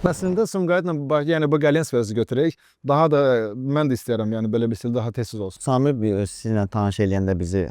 Əslində Sumqayıtla yəni bu qəlyan sifəsi götürək. Daha da mən də istəyirəm, yəni belə bir stil daha tez olsun. Samir sizinlə tanış eləyəndə bizi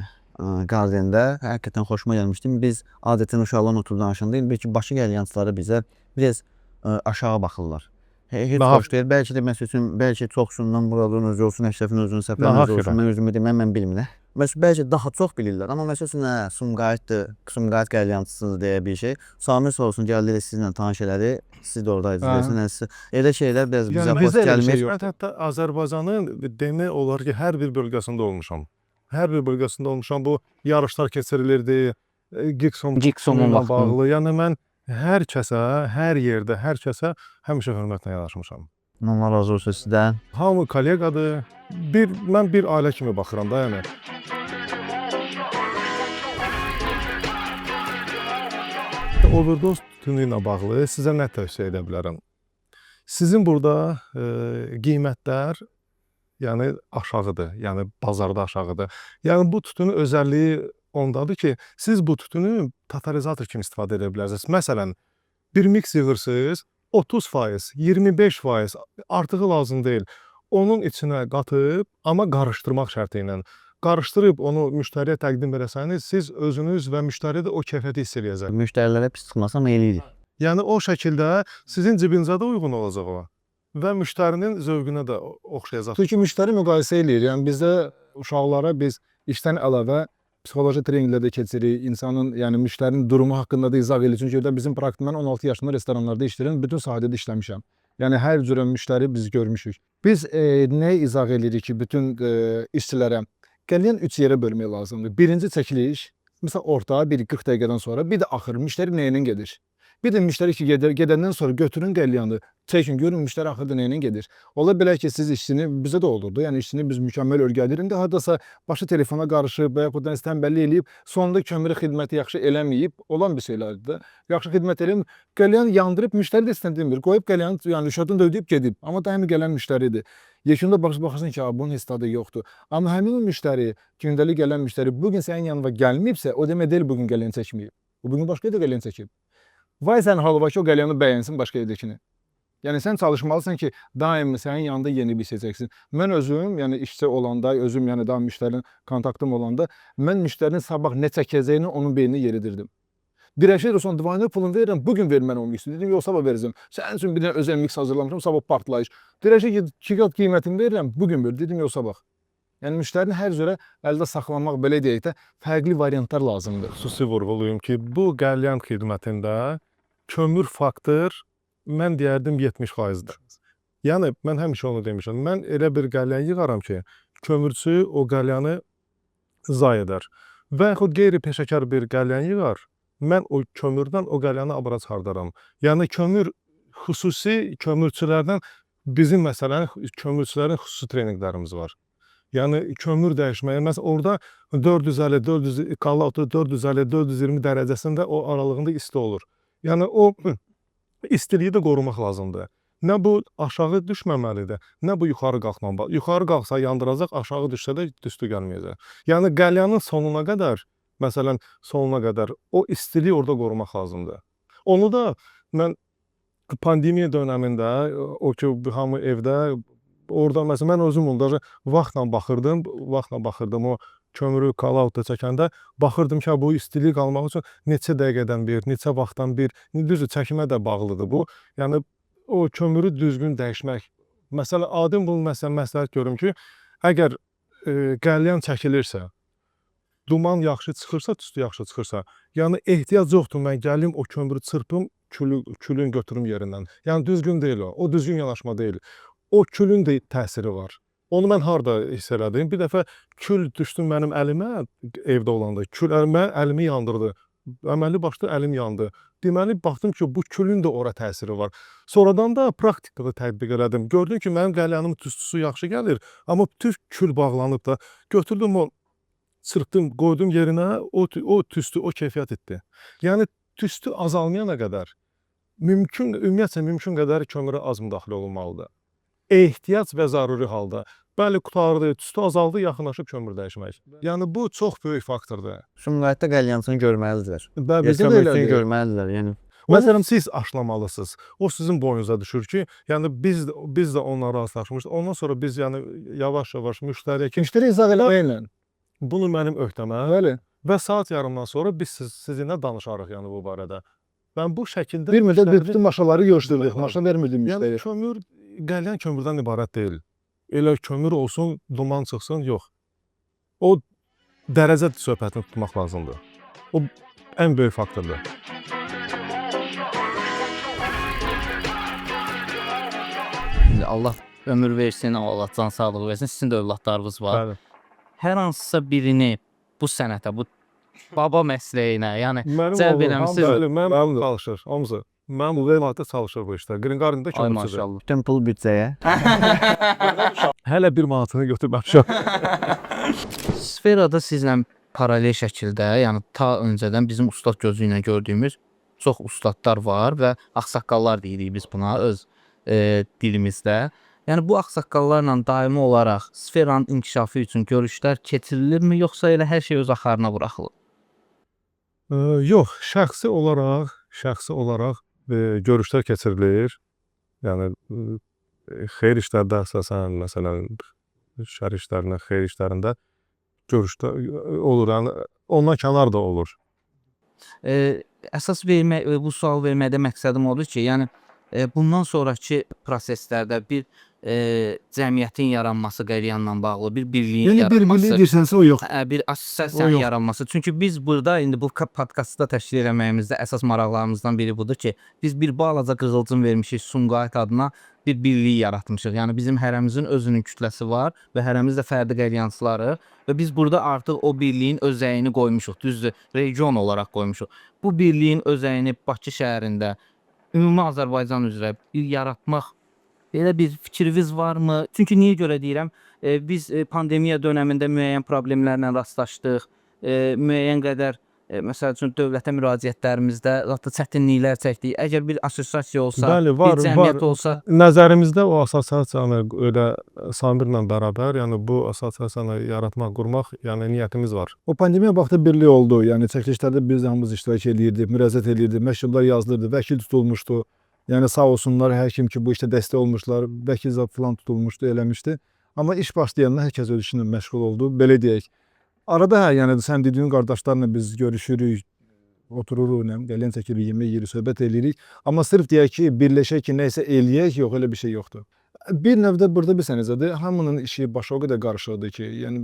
Qardendə həqiqətən xoşuma gəlmişdi. Biz adətən uşaqlarla oturub danışanda bir ki, Bakı qəlyançıları bizə biraz aşağı baxırlar. Heç Daha- xoş deyil. Bəlkə də məsəl üçün, bəlkə çoxsundan Muradın özü olsun, Əşrəfin özünün Daha səfərinin özü xeyirə. olsun. Mən özümü deməm, mən bilmirəm. Məsələn, bəlkə daha çox bilirlər. Amma məsəl üçün, Sumqayıtdır, Sumqayıt qəlyançısınız deyə bir şey. Samir sorsun gəldi sizinlə tanış elədi. Siz də oradaydınız. Elə şeylər biraz bizə xoş bizdə elə bir şey gəlmir. yox. Mən hətta Azərbaycanın demək olar ki, hər bir bölgəsində olmuşam. Hər bir bölgəsində olmuşam. Bu yarışlar keçirilirdi. Gikson Giksonun ilə vaxtı. bağlı. Yəni mən hər kəsə, hər yerdə, hər kəsə həmişə hörmətlə yanaşmışam. Allah razı olsun sizdən. Hamı kolleqadır. Mən bir ailə kimi baxıram da, yəni. Overdose tütünü ilə bağlı sizə nə tövsiyə edə bilərəm? Sizin burada qiymətlər yəni aşağıdır, yəni bazarda aşağıdır. Yəni bu tütünün özəlliyi ondadır ki, siz bu tütünü totalizator kimi istifadə edə bilərsiniz. Məsələn, bir mix yığırsınız, 30%, 25% artığı lazım deyil. Onun içinə qatıb, amma qarışdırmaq şərti ilə. Qarışdırıb onu müştəriyə təqdim edəsəniz, siz özünüz və müştəri də o keyfiyyəti hiss eləyəcək. Müştərilərə pis çıxmasam eləyirik. Yəni o şəkildə sizin cibinizə də uyğun olacaq o və müştərinin zövqünə də oxşayacaq. Çünki müştəri müqayisə eləyir. Yəni bizdə uşaqlara biz işdən əlavə psixoloji treninqlər də keçirik. İnsanın, yəni müştərinin durumu haqqında da izah edirik. Çünki də bizim mən 16 yaşımda restoranlarda işləyirəm, bütün sahədə də işləmişəm. Yəni hər cürə müştəri biz görmüşük. Biz nə izah edirik ki, bütün işçilərə qəlyan 3 yerə bölmək lazımdır. Birinci çəkiliş, məsələn orta, bir 40 dəqiqədən sonra, bir də axır müştəri nə ilə gedir? Bir də müştəri ki gedəndən sonra götürün qəlyanı, çəkin, görün müştəri axırda nə ilə gedir. Ola bilər ki, siz işçini, bizə də olurdu, yəni işçini biz mükəmməl örgədirik. İndi hardasa başı telefona qarışıb və yaxud da tənbəllik eləyib, sonunda kömürü xidməti yaxşı eləməyib, olan bir şeylərdir də. Yaxşı xidmət eləyib, qəlyanı yandırıb, müştəri də istəyən demir. Qoyub qəlyanı, yəni şadını da ödəyib gedib. Amma daimi gələn müştəridir. Yekunda baxırsan ki, bunun heç tadı yoxdur. Amma həmin müştəri, gündəlik gələn müştəri bugün sənin yanına gəlməyibsə, o demək deyil bugün qəlyan çəkməyib. O bugün başqa yerdə qəlyan çəkib. Vay sən halva ki, o qəlyanı bəyənsin başqa yerdəkini. Yəni sən çalışmalısan ki, daimi sənin yanında yeni bir şey çəksin. Mən özüm, yəni işçi olanda, özüm yəni daha müştərinin kontaktım olanda, mən müştərinin sabah nə çəkəcəyini onun beyninə yeridirdim. Dirəşir son divanə pulunu verirəm, bugün ver mən o mixi. Dedim, yox sabah verəcəm. Sənin üçün bir dənə özəl mix hazırlamışam, sabah partlayış. Dirəşir 2 qat qiymətini verirəm, bugün ver. Dedim, yox sabah. Yəni müştərini hər cürə əldə saxlamaq, belə deyək də, fərqli variantlar lazımdır. Xüsusi vurğulayım ki, bu qəlyan xidmətində kömür faktor mən deyərdim 70%-dir. Yəni mən həmişə onu demişəm. Mən elə bir qəlyan yığaram ki, kömürçü o qəlyanı zay edər. Və yaxud qeyri-peşəkar bir qəlyan yığar, mən o kömürdən o qəlyanı abara çıxardaram. Yəni kömür xüsusi kömürçülərdən bizim məsələn kömürçülərin xüsusi treninqlərimiz var. Yəni kömür dəyişməyə, məsələn orada 450, 420 dərəcəsində o aralığında isti olur. Yəni o istiliyi də qorumaq lazımdır. Nə bu aşağı düşməməlidir, nə bu yuxarı qalxmalıdır. Yuxarı qalxsa yandıracaq, aşağı düşsə də düstü gəlməyəcək. Yəni qəlyanın sonuna qədər, məsələn sonuna qədər o istiliyi orada qorumaq lazımdır. Onu da mən pandemiya dönəmində, o ki hamı evdə, orada məsələn mən özüm onda vaxtla baxırdım o kömürü call-outda çəkəndə, baxırdım ki, bu istilik almaq üçün neçə dəqiqədən bir, neçə vaxtdan bir, düzdür, çəkimə də bağlıdır bu. Yəni o kömürü düzgün dəyişmək. Məsələn, adım bunu məsləhət görüm ki, əgər qəlyan çəkilirsə, duman yaxşı çıxırsa, tüstü yaxşı çıxırsa, yəni ehtiyac yoxdur, mən gəlim o kömürü çırpım, külün götürüm yerindən. Yəni düzgün deyil o düzgün yanaşma deyil. O külün də təsiri var. Onu mən harada hiss elədim? Bir dəfə kül düşdü mənim əlimə, evdə olanda, kül əlimi yandırdı. Əməlli başlı əlim yandı. Deməli, baxdım ki, bu külün də ora təsiri var. Sonradan da praktikada tətbiq elədim. Gördüm ki, mənim qəlyanımın tüstüsü yaxşı gəlir, amma bütün kül bağlanıb da götürdüm o, çırpdım, qoydum yerinə, o tüstü, o keyfiyyət etdi. Yəni, tüstü azalmayana qədər, ümumiyyətlə mümkün qədər kömürə az müdaxilə olunmalıdır. Ehtiyac və zəruri halda. Bəli, qutardı, tüstü azaldı, yaxınlaşıb kömür dəyişmək. Yəni bu çox böyük faktordur. Sumqayıtda qəlyançını görməlidirlər. Bizdə də Kömürçünü elədir. görməlidirlər. Yəni Məsələn, siz aşlamalısınız. O sizin boynunuza düşür ki, yəni biz də onlara rastlaşmışıq. Ondan sonra biz yəni yavaş-yavaş müştəriyə ki, Müşteri izah eləməklə. bunu mənim öhdəmə Bəli. və saat yarımdan sonra biz sizinlə danışarıq yəni bu barədə. Mən bu şəkildə Bir müddət müştəri- bütün maşınları görüşdürdük. Maşın vermirdim Yəni müştəriyə. kömür qəlyan kömürdən ibarət deyil. Elə kömür olsun, duman çıxsın, yox. O dərəcə söhbətini tutmaq lazımdır. O ən böyük faktordur. Allah ömür versin, Allah can sağlığı versin. Sizin də övladlarınız var. Bəli. Hər hansısa birini bu sənətə, bu baba məsləyinə, yəni Mənim cəlb oğlum, eləmisiniz. bəli, mənim çalışır, hamısı. Mənim bu evlatda çalışır bu işdə. Green Garden-da Ay kömürçüdür. maşallah. Bütün pul büdcəyə. Hələ bir manatını götürməmişəm. Sferada sizlə paralel şəkildə, yəni ta öncədən bizim ustad gözü ilə gördüyümüz çox ustadlar var və ağsaqqallar deyirik biz buna öz dilimizdə. Yəni bu ağsaqqallarla daimi olaraq sferanın inkişafı üçün görüşlər keçirilirmi, yoxsa elə hər şey öz axarına buraxılır? Yox, şəxsi olaraq görüşlər keçirilir. Yəni xeyir işlərdə əsasən, məsələn, şər işlərində, xeyir işlərində görüşdə olur. Yəni ondan kənar da olur. Əsas vermək, bu sual verməkdə məqsədim odur ki, yəni bundan sonrakı proseslərdə bir cəmiyyətin yaranması qəlyanla bağlı, bir birliyin Yəni bir yaranması, deyirsənsə o yox. bir O assosiasiyanın yox. yaranması. Çünki biz burada indi bu podkastı da təşkil eləməyimizdə əsas maraqlarımızdan biri budur ki, biz bir balaca qığılcım vermişik Sumqayıt adına, bir birlik yaratmışıq. Yəni bizim hərəmizin özünün kütləsi var və hərəmiz də fərdi qəlyançılarıq və biz burada artıq o birliyin özəyini qoymuşuq. Düzdür, region olaraq qoymuşuq. Bu birliyin özəyini Bakı şəhərində ümumi Azərbaycan üzrə bir yaratmaq belə bir fikriniz varmı? Çünki niyə görə deyirəm? Biz pandemiya dönəmində müəyyən problemlərlə rastlaşdıq. Müəyyən qədər məsəl üçün dövlətə müraciətlərimizdə hətta çətinliklər çəkdik. Əgər bir assosiasiya olsa, Bəli, var, bir cəmiyyət var. olsa, Nəzərimizdə o assosiasiyanı elə Samirlə bərabər, yəni bu assosiasiyanı yaratmaq, qurmaq, yəni niyyətimiz var. O pandemiya vaxtı birlik oldu. Yəni çəkilişlərdə biz də hamımız iştirak edirdik, müraciət edirdik, məktublar yazılırdı, vəkil tutulmuşdu. Yəni sağ olsunlar hər kim ki bu işdə dəstək olmuşlar, vəkil zad falan tutulmuşdu, eləmişdi. Amma iş başlayanda hər kəs öz işinlə məşğul oldu, belə deyək. Arada hə, yəni sən dediyin qardaşlarla biz görüşürük, otururuq, qəlyan çəkirik, yemək yeyirik, söhbət eləyirik. Amma sırf deyək ki, birləşək ki, nəsə eləyək, yox, elə bir şey yoxdur. Bir növdə burada bir sənəcədir, hamının işi başa o qədər qarışıqdır ki, yəni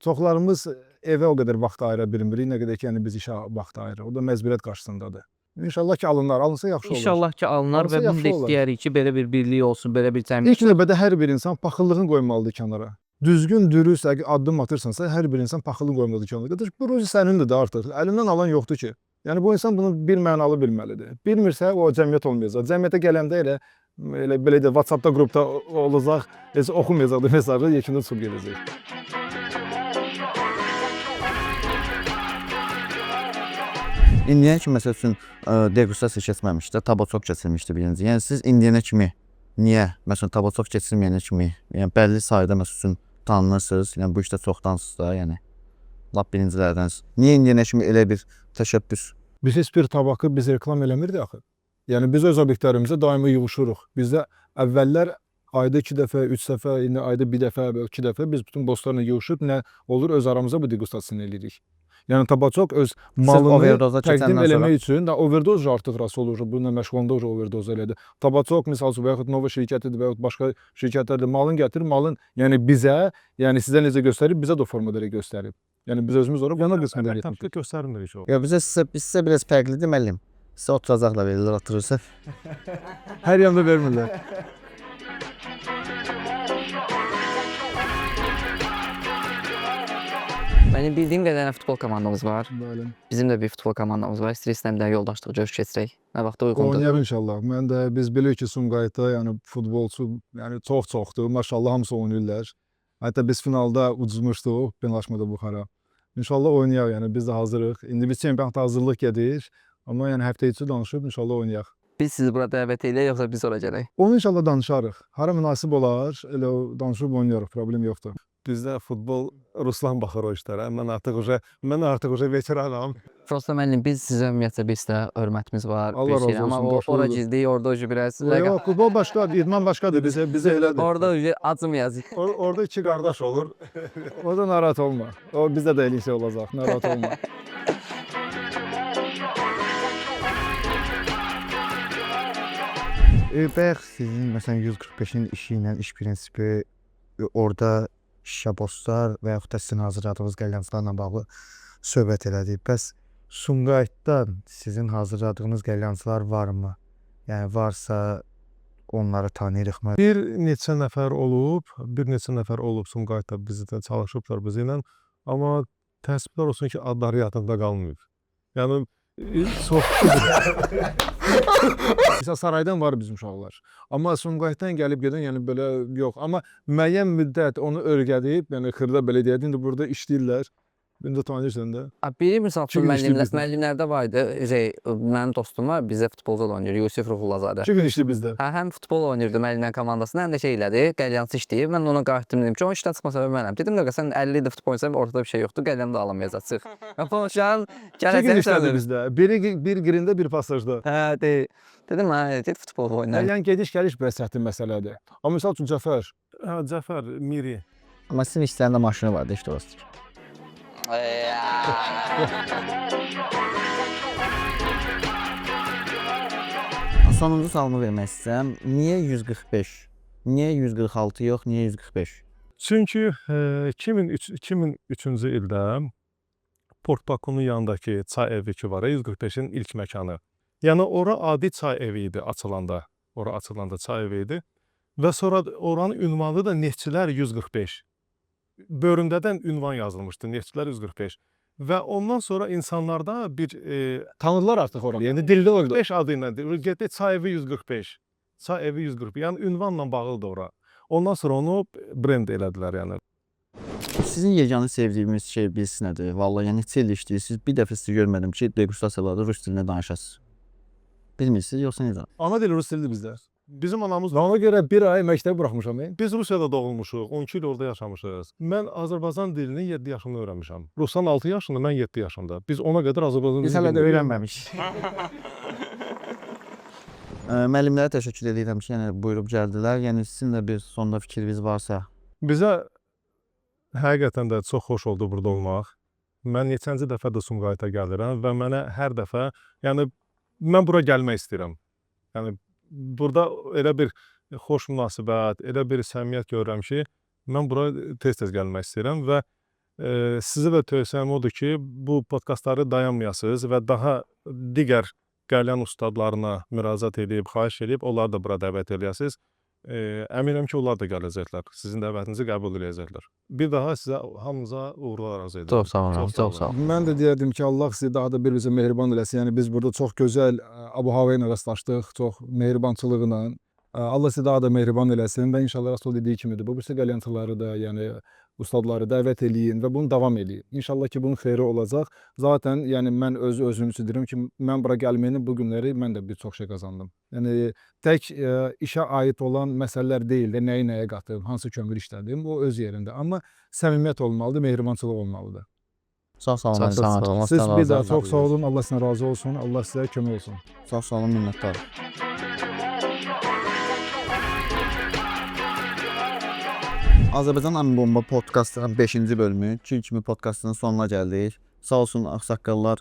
çoxlarımız evə o qədər vaxt ayıra bilmirik, nə qədər ki, yəni biz işə vaxt ayırırıq. O da məcburiyyət qarşısındadır. İnşallah ki alınlar, alınsa yaxşı olur. inşallah ki alınar Alınsa və bunu da yaxşı olar. istəyərik ki, belə bir birlik olsun, belə bir cəmiyyət. İlk növbədə hər bir insan paxıllığını qoymalıdır kənara. Düzgün, dürüst, əgər addım atırsansa, hər bir insan paxıllığını qoymalıdır kənara. Qardaş, bu ruzi sənindir də artıq. Əlindən alan yoxdur ki. Yəni bu insan bunu bir mənalı bilməlidir. Bilmirsə o cəmiyyət olmayacaq. Cəmiyyətə gələndə elə belə də WhatsApp-da qrupda olacaq, heç oxumayacaq da mesajı yekunda çıxıb gedəcək. İndiyənə kimi məsəl üçün dequstasiya keçməmişdi, tabasok keçirmişdi birinci. Yəni siz indiyənə kimi niyə məsələn tabasok keçirməyənə kimi, yəni bəlli sayda məsəl üçün tanınırsınız, yəni bu işdə çoxdansınız da, yəni lap birincilərdənsiniz. Niyə indiyənə kimi elə bir təşəbbüs? Biz heç bir tabakı biz reklam eləmirdik axı. Yəni biz öz obyektlərimizə daimi yığışırıq. Bizdə əvvəllər ayda 2 dəfə, 3 dəfə, indi ayda 1 dəfə, 2 dəfə biz bütün dostlarla yığışıb nə olur öz aramızda bu dequstasiyasını eləyirik. Yəni tabacok öz malını overdoza təqdim keçəndən sonra- eləmək üçün da overdoz artıq rast olur. Bununla məşğul olanda overdoz elədi. Tabacok misal üçün və yaxud Nova şirkətidir və yaxud başqa şirkətlərdir. Malın gətir, malın yəni bizə, yəni sizə necə göstərib, bizə də o formada elə göstərib. Yəni biz özümüz orada yana qismində etmişik. Təbii göstərmirik o. Ya biz sizə biraz fərqlidir müəllim. Sizə oturacaqlar verirlər, oturursa. Hər yanda vermirlər. Mənim bildiyim qədərlə futbol komandamız var. Bəli. Bizim də bir futbol komandamız var. İstəyirsən bir də yoldaşlıq görüş keçirək. Nə vaxtda uyğundur? Oynayar inşallah. Mən də biz bilirik ki, Sumqayıtda yəni futbolçu yəni çoxdur. Maşallah hamısı oynayırlar. Hətta biz finalda uduzmuşduq penlaşmada Buxara. İnşallah oynayaq, yəni biz də hazırıq. İndi biz çempionata hazırlıq gedir. Amma yəni həftə içi danışıb inşallah oynayaq. Biz sizi bura dəvət eləyək, yoxsa biz ora gələk? Onu inşallah danışarıq. Hara münasib olar, elə o danışıb oynayarıq, problem yoxdur. Bizdə futbol Ruslan baxır o işlərə. Mən artıq veteranam. Prosta müəllim, biz sizə ümumiyyətlə biz də hörmətimiz var. Allah bir razı şey, amma olsun, ora başarılı. girdik, orada ucu biraz. Yox, futbol başqadır, idman başqadır, bizə elədir. Orada ucu acımayacaq. Orada iki qardaş olur. Orada narahat olma. O bizdə də elə şey olacaq, narahat olma. Bayaq sizin məsələn 145-in işi ilə, iş prinsipi, orada şaboslar və yaxud da sizin hazırladığınız qəlyançılarla bağlı söhbət elədik. Bəs Sumqayıtdan sizin hazırladığınız qəlyançılar varmı? Yəni varsa onları tanıyırıq mı? Bir neçə nəfər olub Sumqayıtda bizdə çalışıblar bizi ilə, amma təəssüflər olsun ki, adları yadımda qalmayıb. Yəni çox Məsələn, saraydan var bizim uşaqlar. Amma Sumqayıtdan gəlib gedən, yəni belə yox. Amma müəyyən müddət onu öyrədib, yəni xırda belə deyək, indi burada işləyirlər. İndi tanıyırsan da. Biri misal üçün Kim işləyir bizdə? müəllimlərdə var idi. Mənim dostum var, bizdə futbolda da oynayır, Yusif Ruhullazadə. 2 gün işləyir bizdə. Həm futbol oynayırdı müəllimlərin komandasında, həm də şey elədi, qəlyançı işləyir. Mən ona qayıtdım dedim ki, o işdən çıxma səbəbi mənəm. Dedim də sən 50 ildir futbol oynayırsan, ortada bir şey yoxdur, qəlyan da alamayacaq. Konuşan 2 gün gələcək işlədi bizdə. Bir girində, bir pasajda. Dedim get futbol oynayır. Yəni gediş-gəliş biraz çətin məsələdir. Amma misal üçün Cəfər, Cəfər, Miri. Amma sizin işlərində maşını vardı, işte orası. Sonuncu sualımı vermək istəyirəm. Niyə 145? Niyə 146 yox, niyə 145? Çünki 2003-cü ildə Port Bakunun yanındakı çay evi ki var, 145-in ilk məkanı. Yəni ora adi çay evi idi açılanda. Ora açılanda çay evi idi. Və sonra oranın ünvanı da Neftçilər 145. Bölümdən ünvan yazılmışdı, Neftçilər 145. Və ondan sonra insanlarda bir tanıdılar artıq oranı. Yəni dildə oldu. 5 adı ilə getdi çay evi 145. Çay evi 145. Yəni ünvanla bağlıdır ora. Ondan sonra onu brend elədilər yəni. Sizin yeganə sevdiyiniz şey bilsin nədir? Vallahi yəni neçə il işləyirsiniz, bir dəfə sizi görmədim ki, dequstasiyalarda rus dilində danışasınız. Bilmirsiniz, yoxsa necə? Ana dili rus dilidir bizdə. Bizim anamız Ona görə bir ay məktəb buraxmışam. Biz Rusiyada doğulmuşuq, 12 il orada yaşamışıq. Mən Azərbaycan dilini 7 yaşımda öyrənmişəm. Ruslan 6 yaşında, mən 7 yaşımda. Biz ona qədər Azərbaycan dilini Biz hələ də öyrənməmişik. Müəllimlərə təşəkkür edirəm ki, yəni buyurub gəldilər. Yəni sizin də bir sonda fikriniz varsa. Bizə həqiqətən də çox xoş oldu burada olmaq. Mən neçənci dəfə də Sumqayıta gəlirəm və mənə hər dəfə, yəni mən bura gəlmək istəyirəm. Yəni burada elə bir xoş münasibət, elə bir səmimiyyət görürəm ki, mən bura tez-tez gəlmək istəyirəm və sizi də tövsiyəm odur ki, bu podkastları dayanmayasınız və daha digər qəlyan ustadlarına müraciət edib, xahiş edib, onları da bura dəvət eləyəsiniz. Əminəm ki, onlar da gələcəklər. Sizin dəvətinizi qəbul edəcəklər. Bir daha sizə hamınıza uğurlar arzu edirəm. Çox sağ olun, çox sağ olun. Mən də deyərdim ki, Allah sizi daha da bir-birinizə mehriban eləsin. Yəni biz burada çox gözəl abu-hava ilə rastlaşdıq, çox mehribançılıqla. Allah sizi daha da mehriban eləsin və inşallah Rasul dediyi kimidir. Bu birisi qəlyançıları da, yəni ustadları dəvət eləyin və bunu davam eləyin. İnşallah ki, bunun xeyri olacaq. Zaten yəni mən özüm üçün deyirəm ki, mən bura gəlməyinin bu günləri mən də bir çox şey qazandım. Yəni tək işə aid olan məsələlər deyil də, nəyi nəyə qatım, hansı kömür işlədim, o öz yerində. Amma səmimiyyət olmalıdır, mehribançılıq olmalıdır. Sağ olun. Siz bir daha çox sağ olun, Allah sizə razı olsun, Allah sizə kömək olsun. Sağ olun, minnətdarım. Azərbaycan Ən Bomba podkastının 5-ci bölümü, 2 kimi podkastının sonuna gəldik. Sağ olsun ağsaqqallar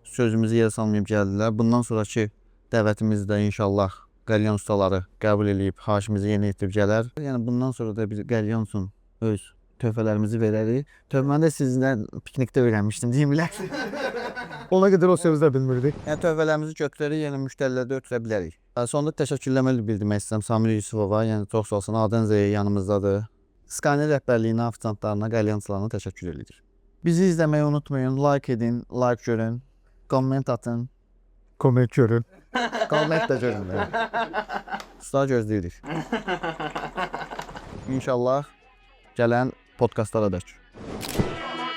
sözümüzü yerə salmayıb gəldilər. Bundan sonraki dəvətimizi də inşallah qəlyan ustaları qəbul edib, xahişimizi yerinə yetirib gələr. Yəni bundan sonra da biz qəlyan üçün öz töhfələrimizi verərik. Töhfəni də sizinlə piknikdə öyrənmişdim, deyimlər. Ona qədər o sözdə bilmirdik. Yəni töhfələrimizi götürərək, yəni müştərilərdə ötürə bilərik. Sonda təşəkkürləməli bildirmək istəyirəm Samir Yusufova, yəni çox sağ olsun, Adən Zəyə yanımızdadır. Skynet rəhbərliyinə, afisantlarına, qəlyançılarına təşəkkür edirik. Bizi izləməyi unutmayın, like edin, like görün, komment atın. Komment görün. Komment də görün. Usta gözləyirik. İnşallah gələn podkastlara dək.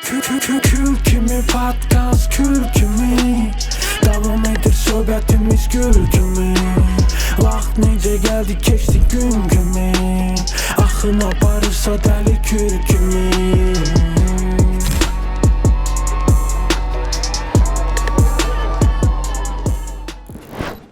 Kül kimi podcast, kül kimi devam edir söhbətimiz gül kimi. Vaxt necə gəldi, keçdi gün kimi. Axın aparırsa dəli kül kimi.